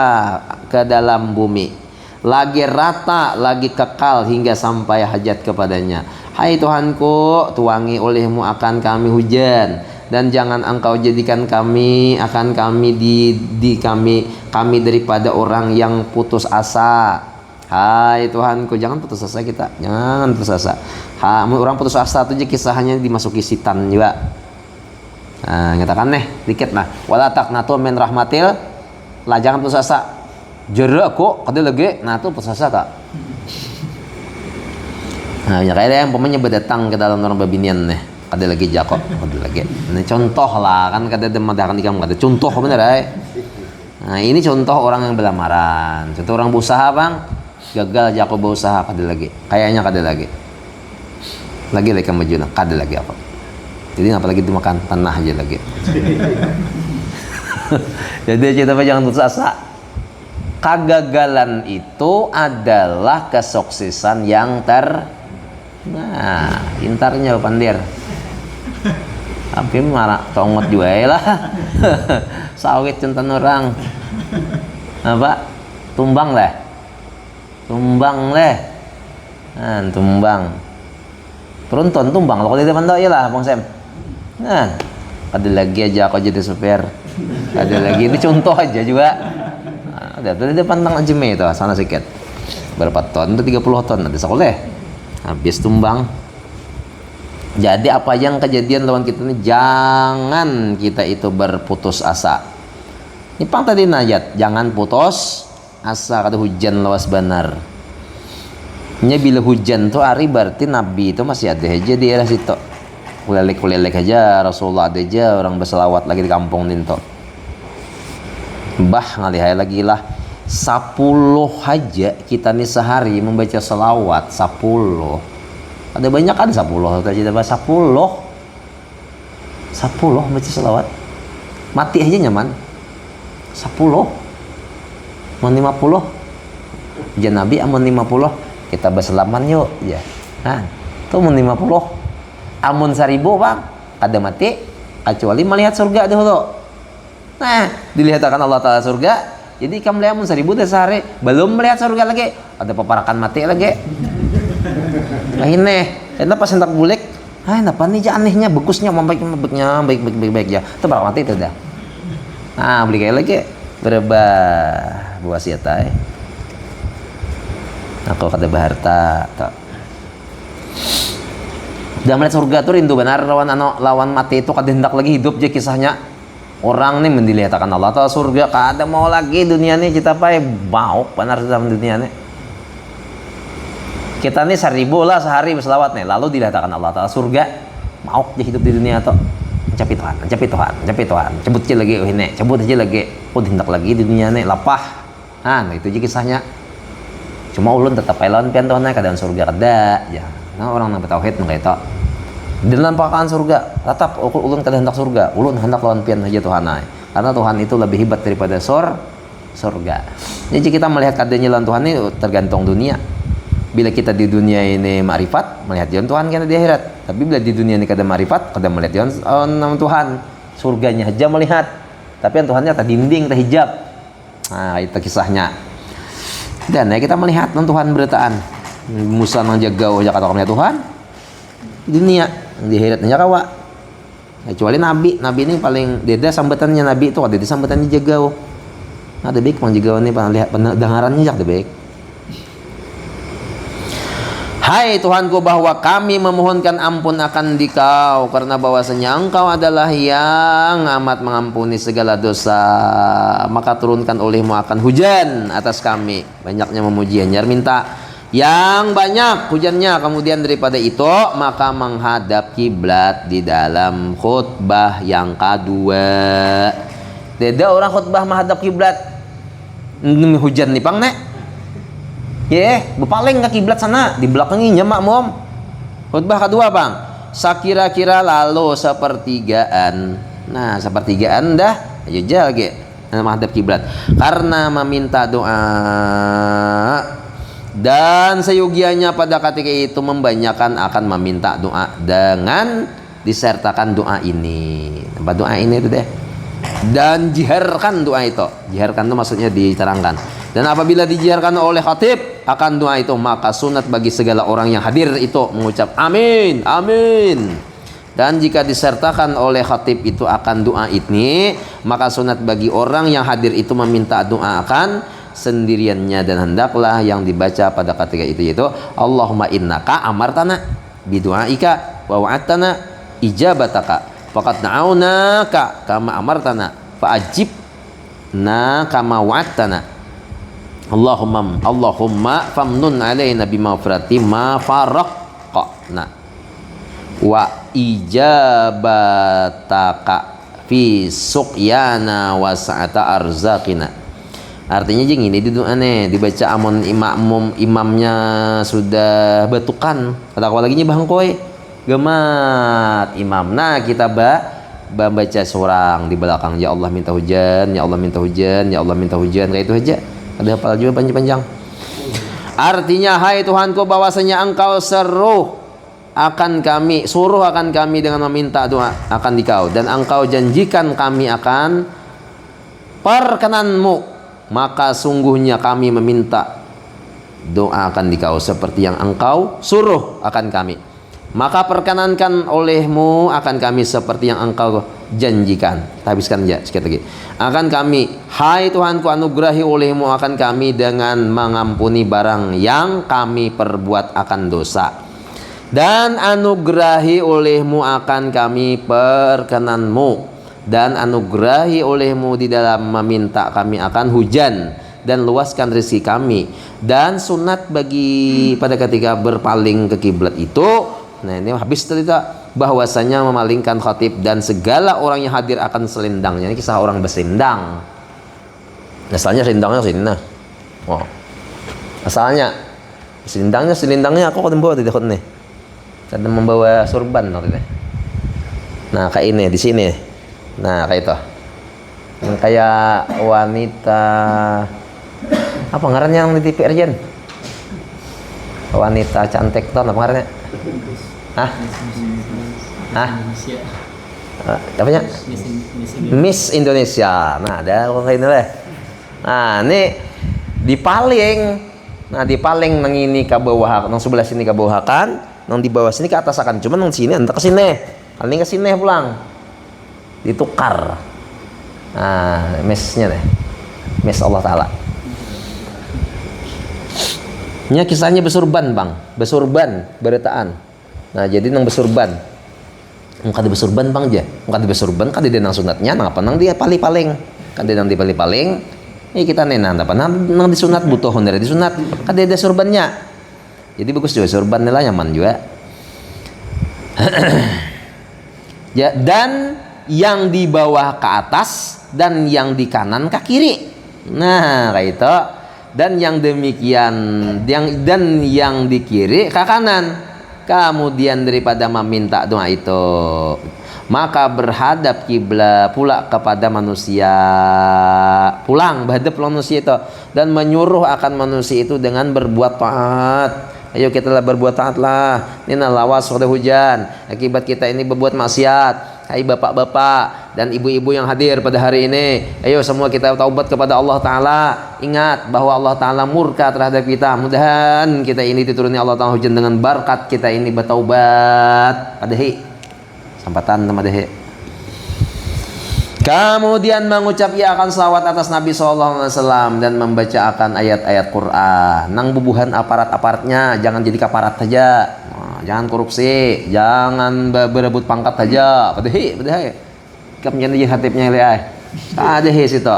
ke dalam bumi. Lagi rata, lagi kekal hingga sampai hajat kepadanya. Hai Tuhanku, tuangi olehmu akan kami hujan dan jangan engkau jadikan kami akan kami kami daripada orang yang putus asa. Hai Tuhanku, jangan putus asa kita, jangan putus asa. Orang putus asa itu kisahnya dimasuki sitan juga. Nah, nyatakan nih dikit nah. Wala taqnatu min rahmatil, lah jangan putus asa. Jerak kok kada lagi nah tuh pesasa tak. Nah ya kayak yang pemainnya berdatang ke dalam orang babinian nih kada lagi jakok kada lagi. Ini contoh lah kan kada demadakan ikam kada contoh bener ay. Nah ini contoh orang yang berlamaran, contoh orang berusaha bang gagal jakok berusaha kada lagi, kayaknya kada lagi kamu maju kada lagi apa. Jadi apalagi dimakan tanah aja lagi. Jadi kita jangan putus asa. Kegagalan itu adalah kesuksesan yang nah pintarnya pandir tapi marah tongot juga lah sawit centan orang apa tumbang Tronton tumbang kalau di depan ya lah Bang Sam. Nah, ada lagi aja aku jadi supir. Ada lagi ini contoh aja juga. Nah, ada di depan Tang Ajme itu sana sikit. Berapa ton? Itu 30 ton ada sekolah. Habis tumbang. Jadi apa yang kejadian lawan kita ini, jangan kita itu berputus asa. Ini pang tadi najat, jangan putus asa kata hujan lawas benar. Nya bila hujan tuh hari berarti Nabi itu masih ada aja di daerah situ. Kulelek aja Rasulullah ada aja orang berselawat lagi di kampung ninto. Bah ngalihai lagi lah 10 aja kita nih sehari membaca selawat 10. Ada banyak kan 10 tadi bahasa 10 baca selawat mati aja nyaman 10 mau 50 jan Nabi amun 50 kita berselaman yuk ya nah itu mau 50 amun 1000 bang kada mati kecuali melihat surga dulu. Nah dilihat akan Allah Ta'ala surga jadi kamu lihat amun 1000 dah sehari belum melihat surga lagi ada peparakan mati lagi. Nah ini, pas hendak bulik, kenapa nih anehnya, bagusnya, baik ya. Itu bakal mati itu dah. Nah, beli kayak lagi, berubah buah siatai. Aku kata baharta, tak. Udah melihat surga tuh rindu benar lawan mati itu kada hendak lagi hidup je kisahnya. Orang nih mendilihatkan Allah Ta'ala surga, kada mau lagi dunia nih kita pai bau benar dalam dunia nih. Kita nih 1000 lah sehari berselawat nih, lalu dilihatkan Allah Ta'ala surga, mau aja hidup di dunia tuh, mencapai Tuhan, cabut aja lagi, ini, cabut aja lagi, hendak lagi di dunia nih, lapah, nah itu aja kisahnya. Cuma ulun tetap lawan pian Tuhan keadaan surga kada, ya, nah orang yang bertauhid nggak itu, dalam pakaan surga, tetap ulun kada hendak surga, ulun hendak lawan pian aja Tuhan karena Tuhan itu lebih hebat daripada surga. Jadi kita melihat keadaannya lawan Tuhan ini tergantung dunia. Bila kita di dunia ini ma'rifat, melihat jalan Tuhan kita di akhirat. Tapi bila di dunia ini kada ma'rifat, kada melihat jalan Tuhan. Surganya aja melihat. Tapi yang Tuhannya tak dinding, tak hijab. Nah, itu kisahnya. Dan ya kita melihat Tuhan beritaan. Musa nang jagau aja kata melihat Tuhan. Di dunia, di akhiratnya kawa. Kecuali Nabi ini paling beda sambutannya Nabi itu ada di sambutannya jagau. Ada baik mang jagau ini pernah lihat pendengarannya jak ada baik. Hai Tuhanku, bahwa kami memohonkan ampun akan Dikau karena bahwasanya Engkau adalah yang amat mengampuni segala dosa. Maka turunkan olehmu akan hujan atas kami. Banyaknya memuji hanya minta yang banyak hujannya. Kemudian daripada itu maka menghadap kiblat di dalam khutbah yang kedua. Tidak orang khutbah menghadap kiblat hujan nih pang nek. Berpaling ke kiblat sana, di belakangnya makmum. Khutbah kedua bang, sakira-kira lalu sepertigaan. Nah sepertigaan dah, aja lagi menghadap kiblat. Karena meminta doa dan seyogianya pada ketika itu membanyakan akan meminta doa dengan disertakan doa ini. Tempat doa ini itu deh. Dan jiharkan doa itu. Jiharkan itu maksudnya diterangkan. Dan apabila dijiarkan oleh khatib akan doa itu, maka sunat bagi segala orang yang hadir itu mengucap amin, amin. Dan jika disertakan oleh khatib itu akan doa ini, maka sunat bagi orang yang hadir itu meminta doa akan sendiriannya. Dan hendaklah yang dibaca pada ketika itu yaitu Allahumma innaka amartana bidu'aika wa wa'adtana ijabataka faqad na'aunaka kama amartana fa'ajibna kama wa'adtana Allahumma famnun alaina bimafrati ma faraqna wa ijabataka fi suqyana wa sa'ata arzaqina. Artinya jeng ini didoane dibaca amun imamnya sudah batukan kata aku lagi bang koy gemat imam. Nah kita baca seorang di belakang, ya Allah minta hujan, ya Allah minta hujan, ya Allah minta hujan, kayak itu aja. Ada hafal juga panjang-panjang. Artinya hai Tuhanku bahwasanya Engkau suruh akan kami dengan meminta doa akan Dikau, dan Engkau janjikan kami akan perkenanmu, maka sungguhnya kami meminta doa akan Dikau seperti yang Engkau suruh akan kami. Maka perkenankan olehmu akan kami seperti yang engkau janjikan. Habiskan aja sekali lagi. Akan kami, hai Tuhanku, anugerahi olehmu akan kami dengan mengampuni barang yang kami perbuat akan dosa. Dan anugerahi olehmu akan kami perkenanmu. Dan anugerahi olehmu di dalam meminta kami akan hujan. Dan luaskan rezeki kami. Dan sunat bagi pada ketika berpaling ke kiblat itu. Nah ini habis cerita bahwasanya memalingkan khatib dan segala orang yang hadir akan selendangnya. Ini kisah orang berselendang. Asalnya selendangnya sini nah. Oh. Asalnya selendangnya aku kan membawa tidak nih. Saya membawa surban waktu itu. Nah kayak ini di sini. Nah kayak itu. Yang kayak wanita apa ngarannya yang di TV Arjen? Wanita cantik tuh apa ngarannya? Hah? Apanya? Miss Indonesia. Nah, ada kayak ini lah. Nah, ini dipaling. Nah, dipaling nang ini ke bawah, nang sebelah sini ke bawah kan, nang di bawah sini ke atas akan. Cuma nang sini entah ke sini. Paling ke sini pulang. Ditukar. Nah, missnya deh. Miss Allah Ta'ala. Ini kisahnya besurban, Bang. Besurban, beretaan. Nah jadi nang besurban, ngkade besurban bang aja, ngkade besurban kade dia nang sunatnya, nang apa nang dia paling, kade nang di paling, ini kita nena apa nang disunat butuh dari disunat, kade ada surbannya, jadi bagus juga surban nila nyaman juga. Ya dan yang di bawah ke atas dan yang di kanan ke kiri, nah kayak itu, dan yang demikian, yang di kiri ke kanan. Kemudian daripada meminta doa itu, maka berhadap kiblat pula kepada manusia, pulang berhadap manusia itu dan menyuruh akan manusia itu dengan berbuat taat. Ayo kita berbuat taat lah. Ini lawas sudah hujan. Akibat kita ini berbuat maksiat. Hai bapak-bapak dan ibu-ibu yang hadir pada hari ini, ayo semua kita taubat kepada Allah Ta'ala. Ingat bahwa Allah Ta'ala murka terhadap kita. Mudahan kita ini dituruni Allah Ta'ala hujan dengan berkat kita ini bertaubat. Padahi sampatan sama dehi. Kemudian mengucap ia akan salawat atas Nabi SAW dan membaca akan ayat-ayat Quran. Nang bubuhan aparat-aparatnya, jangan jadi kaparat saja. Jangan korupsi, jangan berebut pangkat saja. Padahi. Kamu jadi hatibnya lihat. Padahi situ.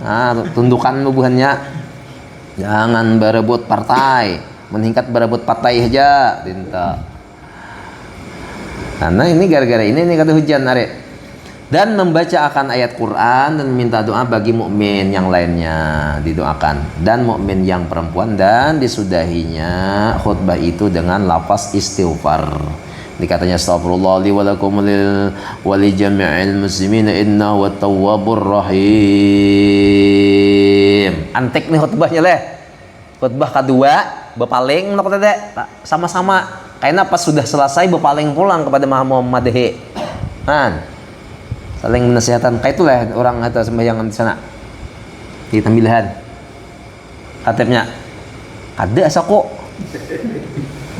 Nah, tundukan bubuhannya. Jangan berebut partai, meningkat berebut partai saja. Tinta. Karena ini gara-gara ini kata hujan arek. Dan membaca akan ayat Quran dan minta doa bagi mukmin yang lainnya didoakan, dan mukmin yang perempuan, dan disudahinya khutbah itu dengan lafaz istighfar. Dikatanya astagfirullah li wa lakum wa li jami'il muslimin innahu wat-tawwabur rahim. Antek nih khutbahnya leh. Khutbah kedua bepaling nak teh sama-sama kayaknya pas sudah selesai bepaling pulang kepada Muhammad dehe. Kan saling menasihatan. Kayak itulah orang atau sembahyang di sana di tambilahan katanya ada asako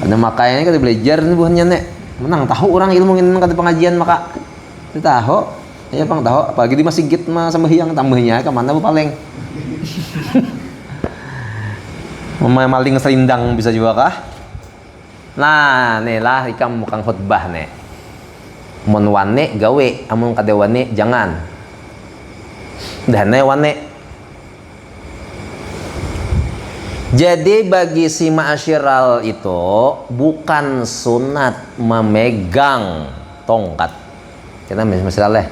ada makanya kita belajar nih buahnya nek menang tahu orang ilmu ini kata pengajian maka kita tahu ya bang tahu apalagi di masjid mah sembahyang tambahnya ke mana bu paling maling selindang bisa juga kah. Nah nih lah ikam bukan khutbah nih mun wane gawe amun kade wane jangan dane wane. Jadi bagi si ma'asyiral itu bukan sunat memegang tongkat. Kita misalnya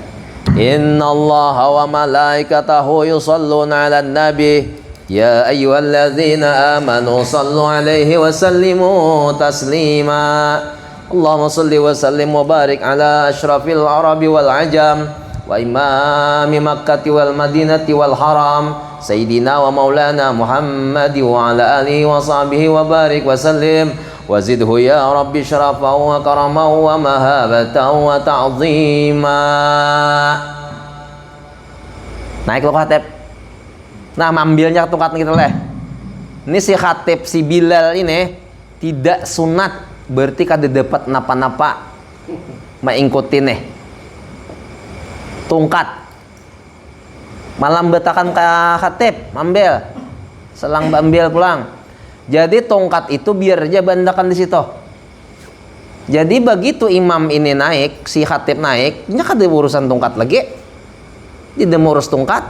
innallaha wa malaikatahu yusalluna 'alan nabi ya ayyuhalladzina amanu sallu 'alaihi wa sallimu taslima. Allahumma salli wa sallim wa barik ala asyrafil arabi wal ajam wa imami makkati wal madinati wal haram sayyidina wa maulana Muhammadi wa ala alihi wa sahbihi wa barik wa sallim wa zidhu ya rabbi syarafa wa karama wa mahabata wa ta'zima. Naik lo khatib. Nah ambilnya tongkat kita leh. Ini si khatib si Bilal ini tidak sunat berarti kada dapat napa-napa maingkuti nih tungkat malam betakan ke khatib ambil selang ambil pulang. Jadi tongkat itu biar aja bandakan di situ. Jadi begitu imam ini naik, si khatib naik, nya kada urusan tongkat lagi. Tidak urus tongkat.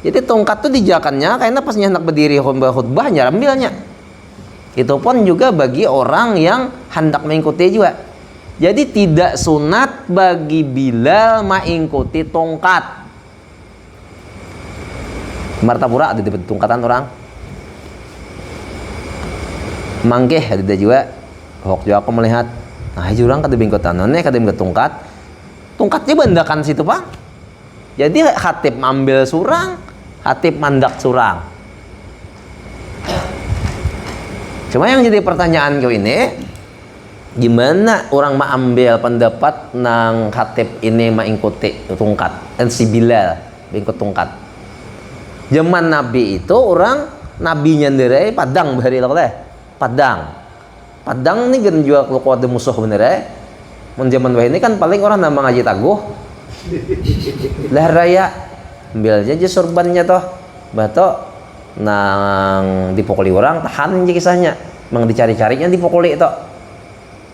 Jadi tongkat tuh dijakannya karena pas hendak berdiri khutbah nya ambilnya. Itu pun juga bagi orang yang hendak mengikuti juga. Jadi tidak sunat bagi Bilal mengikuti tongkat. Martapura ada di tongkatan orang. Mangkeh ada juga. Hok juga aku melihat. Nah, jurang kada bingkotan, none kada bingkot tongkat. Tongkatnya bandakan situ, Pak. Jadi khatib ambil surang, khatib mandak surang. Cuma yang jadi pertanyaan kau ini, gimana orang ambil pendapat nang khatib ini mengikuti tongkat, si Bilal mengikut tongkat. Zaman Nabi itu orang nabinya ndere padang bahari lah Padang nih kan jual kalau ada musuh bener ya. Mun zaman ini kan paling orang nama ngaji taguh. Lah raya ambil aja sorbannya toh. Bato nang dipukuli orang tahan aja kisahnya. Mang dicari-carinya dipukuli itu.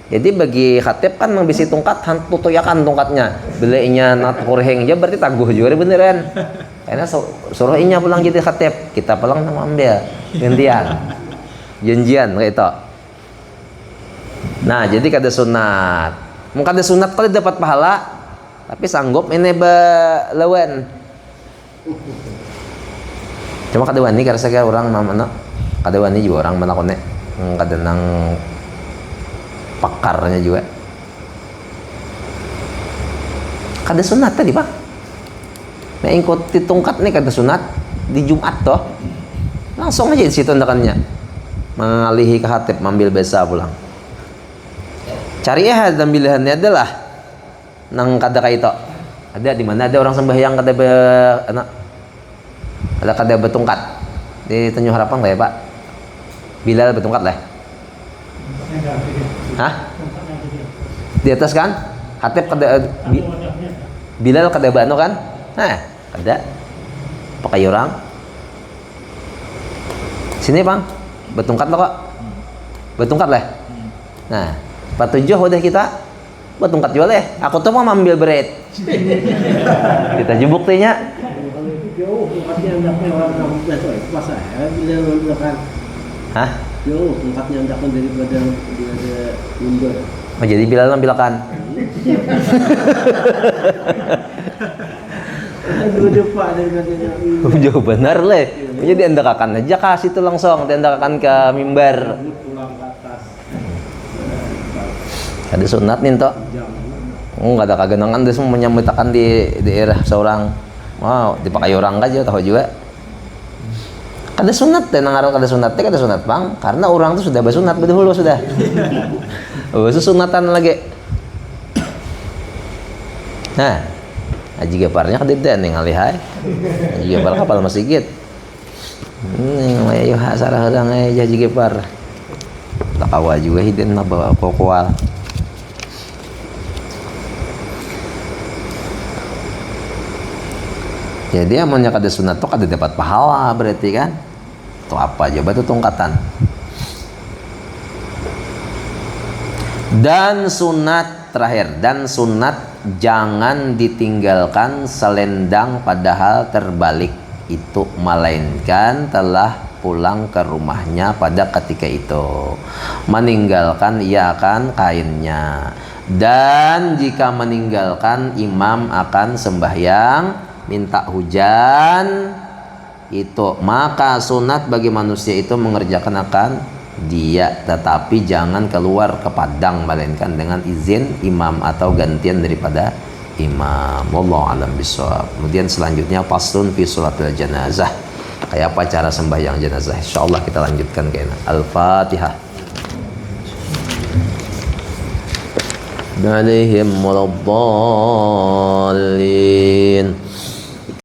Jadi bagi khatib kan mang bisi tongkat tutuyakan tongkatnya. Belinya nat korheng aja berarti taguh juga beneran. Karena suruh inya pulang jadi khatib, kita pulang nama ambil gantian. Janjian kayak itu. Nah, jadi kada sunat. Mau kada sunat kali dapat pahala, tapi sanggup ini lawan. Cuma kada wani karena saya orang mana, kada wani juga orang mana kone, kada nang pakarnya juga. Kada sunat tadi pak. Nah, ikuti tongkat nih kada sunat di Jumat toh. Langsung aja di situ ndakannya. Mengalihi ke khatib, ambil besa pulang. Cari ya dan pilihannya adalah nang kada kaito. Ada di mana ada orang sembahyang kada anak ada kada betungkat di Tanjung Harapan kayak Pak. Bilal betungkat lah. Hah? Di atas kan? Khatib kada Bilal kada bano kan? Nah, kada. Pakai orang. Sini Bang. Betungkat lo kok. Betungkat lah. Nah, patujuh udah kita betungkat juga deh. Aku tuh mau ambil beret. Kita jebuk tehnya. Hah? Jauh tongkatnya andakkan daripada mundur. Oh, jadi Bilal ambilkan. Jauh benar leh. Jadi anda akan aja kasih itu langsung, anda akan ke mimbar. Pulang ke atas. Ada sunat nih toh. Enggak ada kagenangan dia semua menyambutakan di daerah seorang. Wow, dipakai orang aja tahu juga. Kada sunat teh nangarang kada sunat teh kada sunat bang, karena orang tuh sudah bersunat dahulu sudah. Oh, sunatan lagi. Nah, aji gaparnya kada nih ngalihai. Aji gapar kapal masjid. Ayo sarah orang aja aji gapar. Takawa juga hidin na bawa kokoal. Jadi amannya kada sunat tuh kada dapat pahala berarti kan? Itu apa aja batu tongkatan. Dan sunat terakhir, dan sunat jangan ditinggalkan selendang padahal terbalik itu, melainkan telah pulang ke rumahnya pada ketika itu, meninggalkan ia akan kainnya. Dan jika meninggalkan imam akan sembahyang minta hujan itu, maka sunat bagi manusia itu mengerjakan akan dia, tetapi jangan keluar ke padang melainkan dengan izin imam atau gantian daripada imam. Wallahu a'lam bishawab. Kemudian selanjutnya faslun fi sholatil janazah, kayak apa cara sembahyang jenazah. Insyaallah kita lanjutkan kayaknya. Al-Fatihah. Alaihim waladdallin.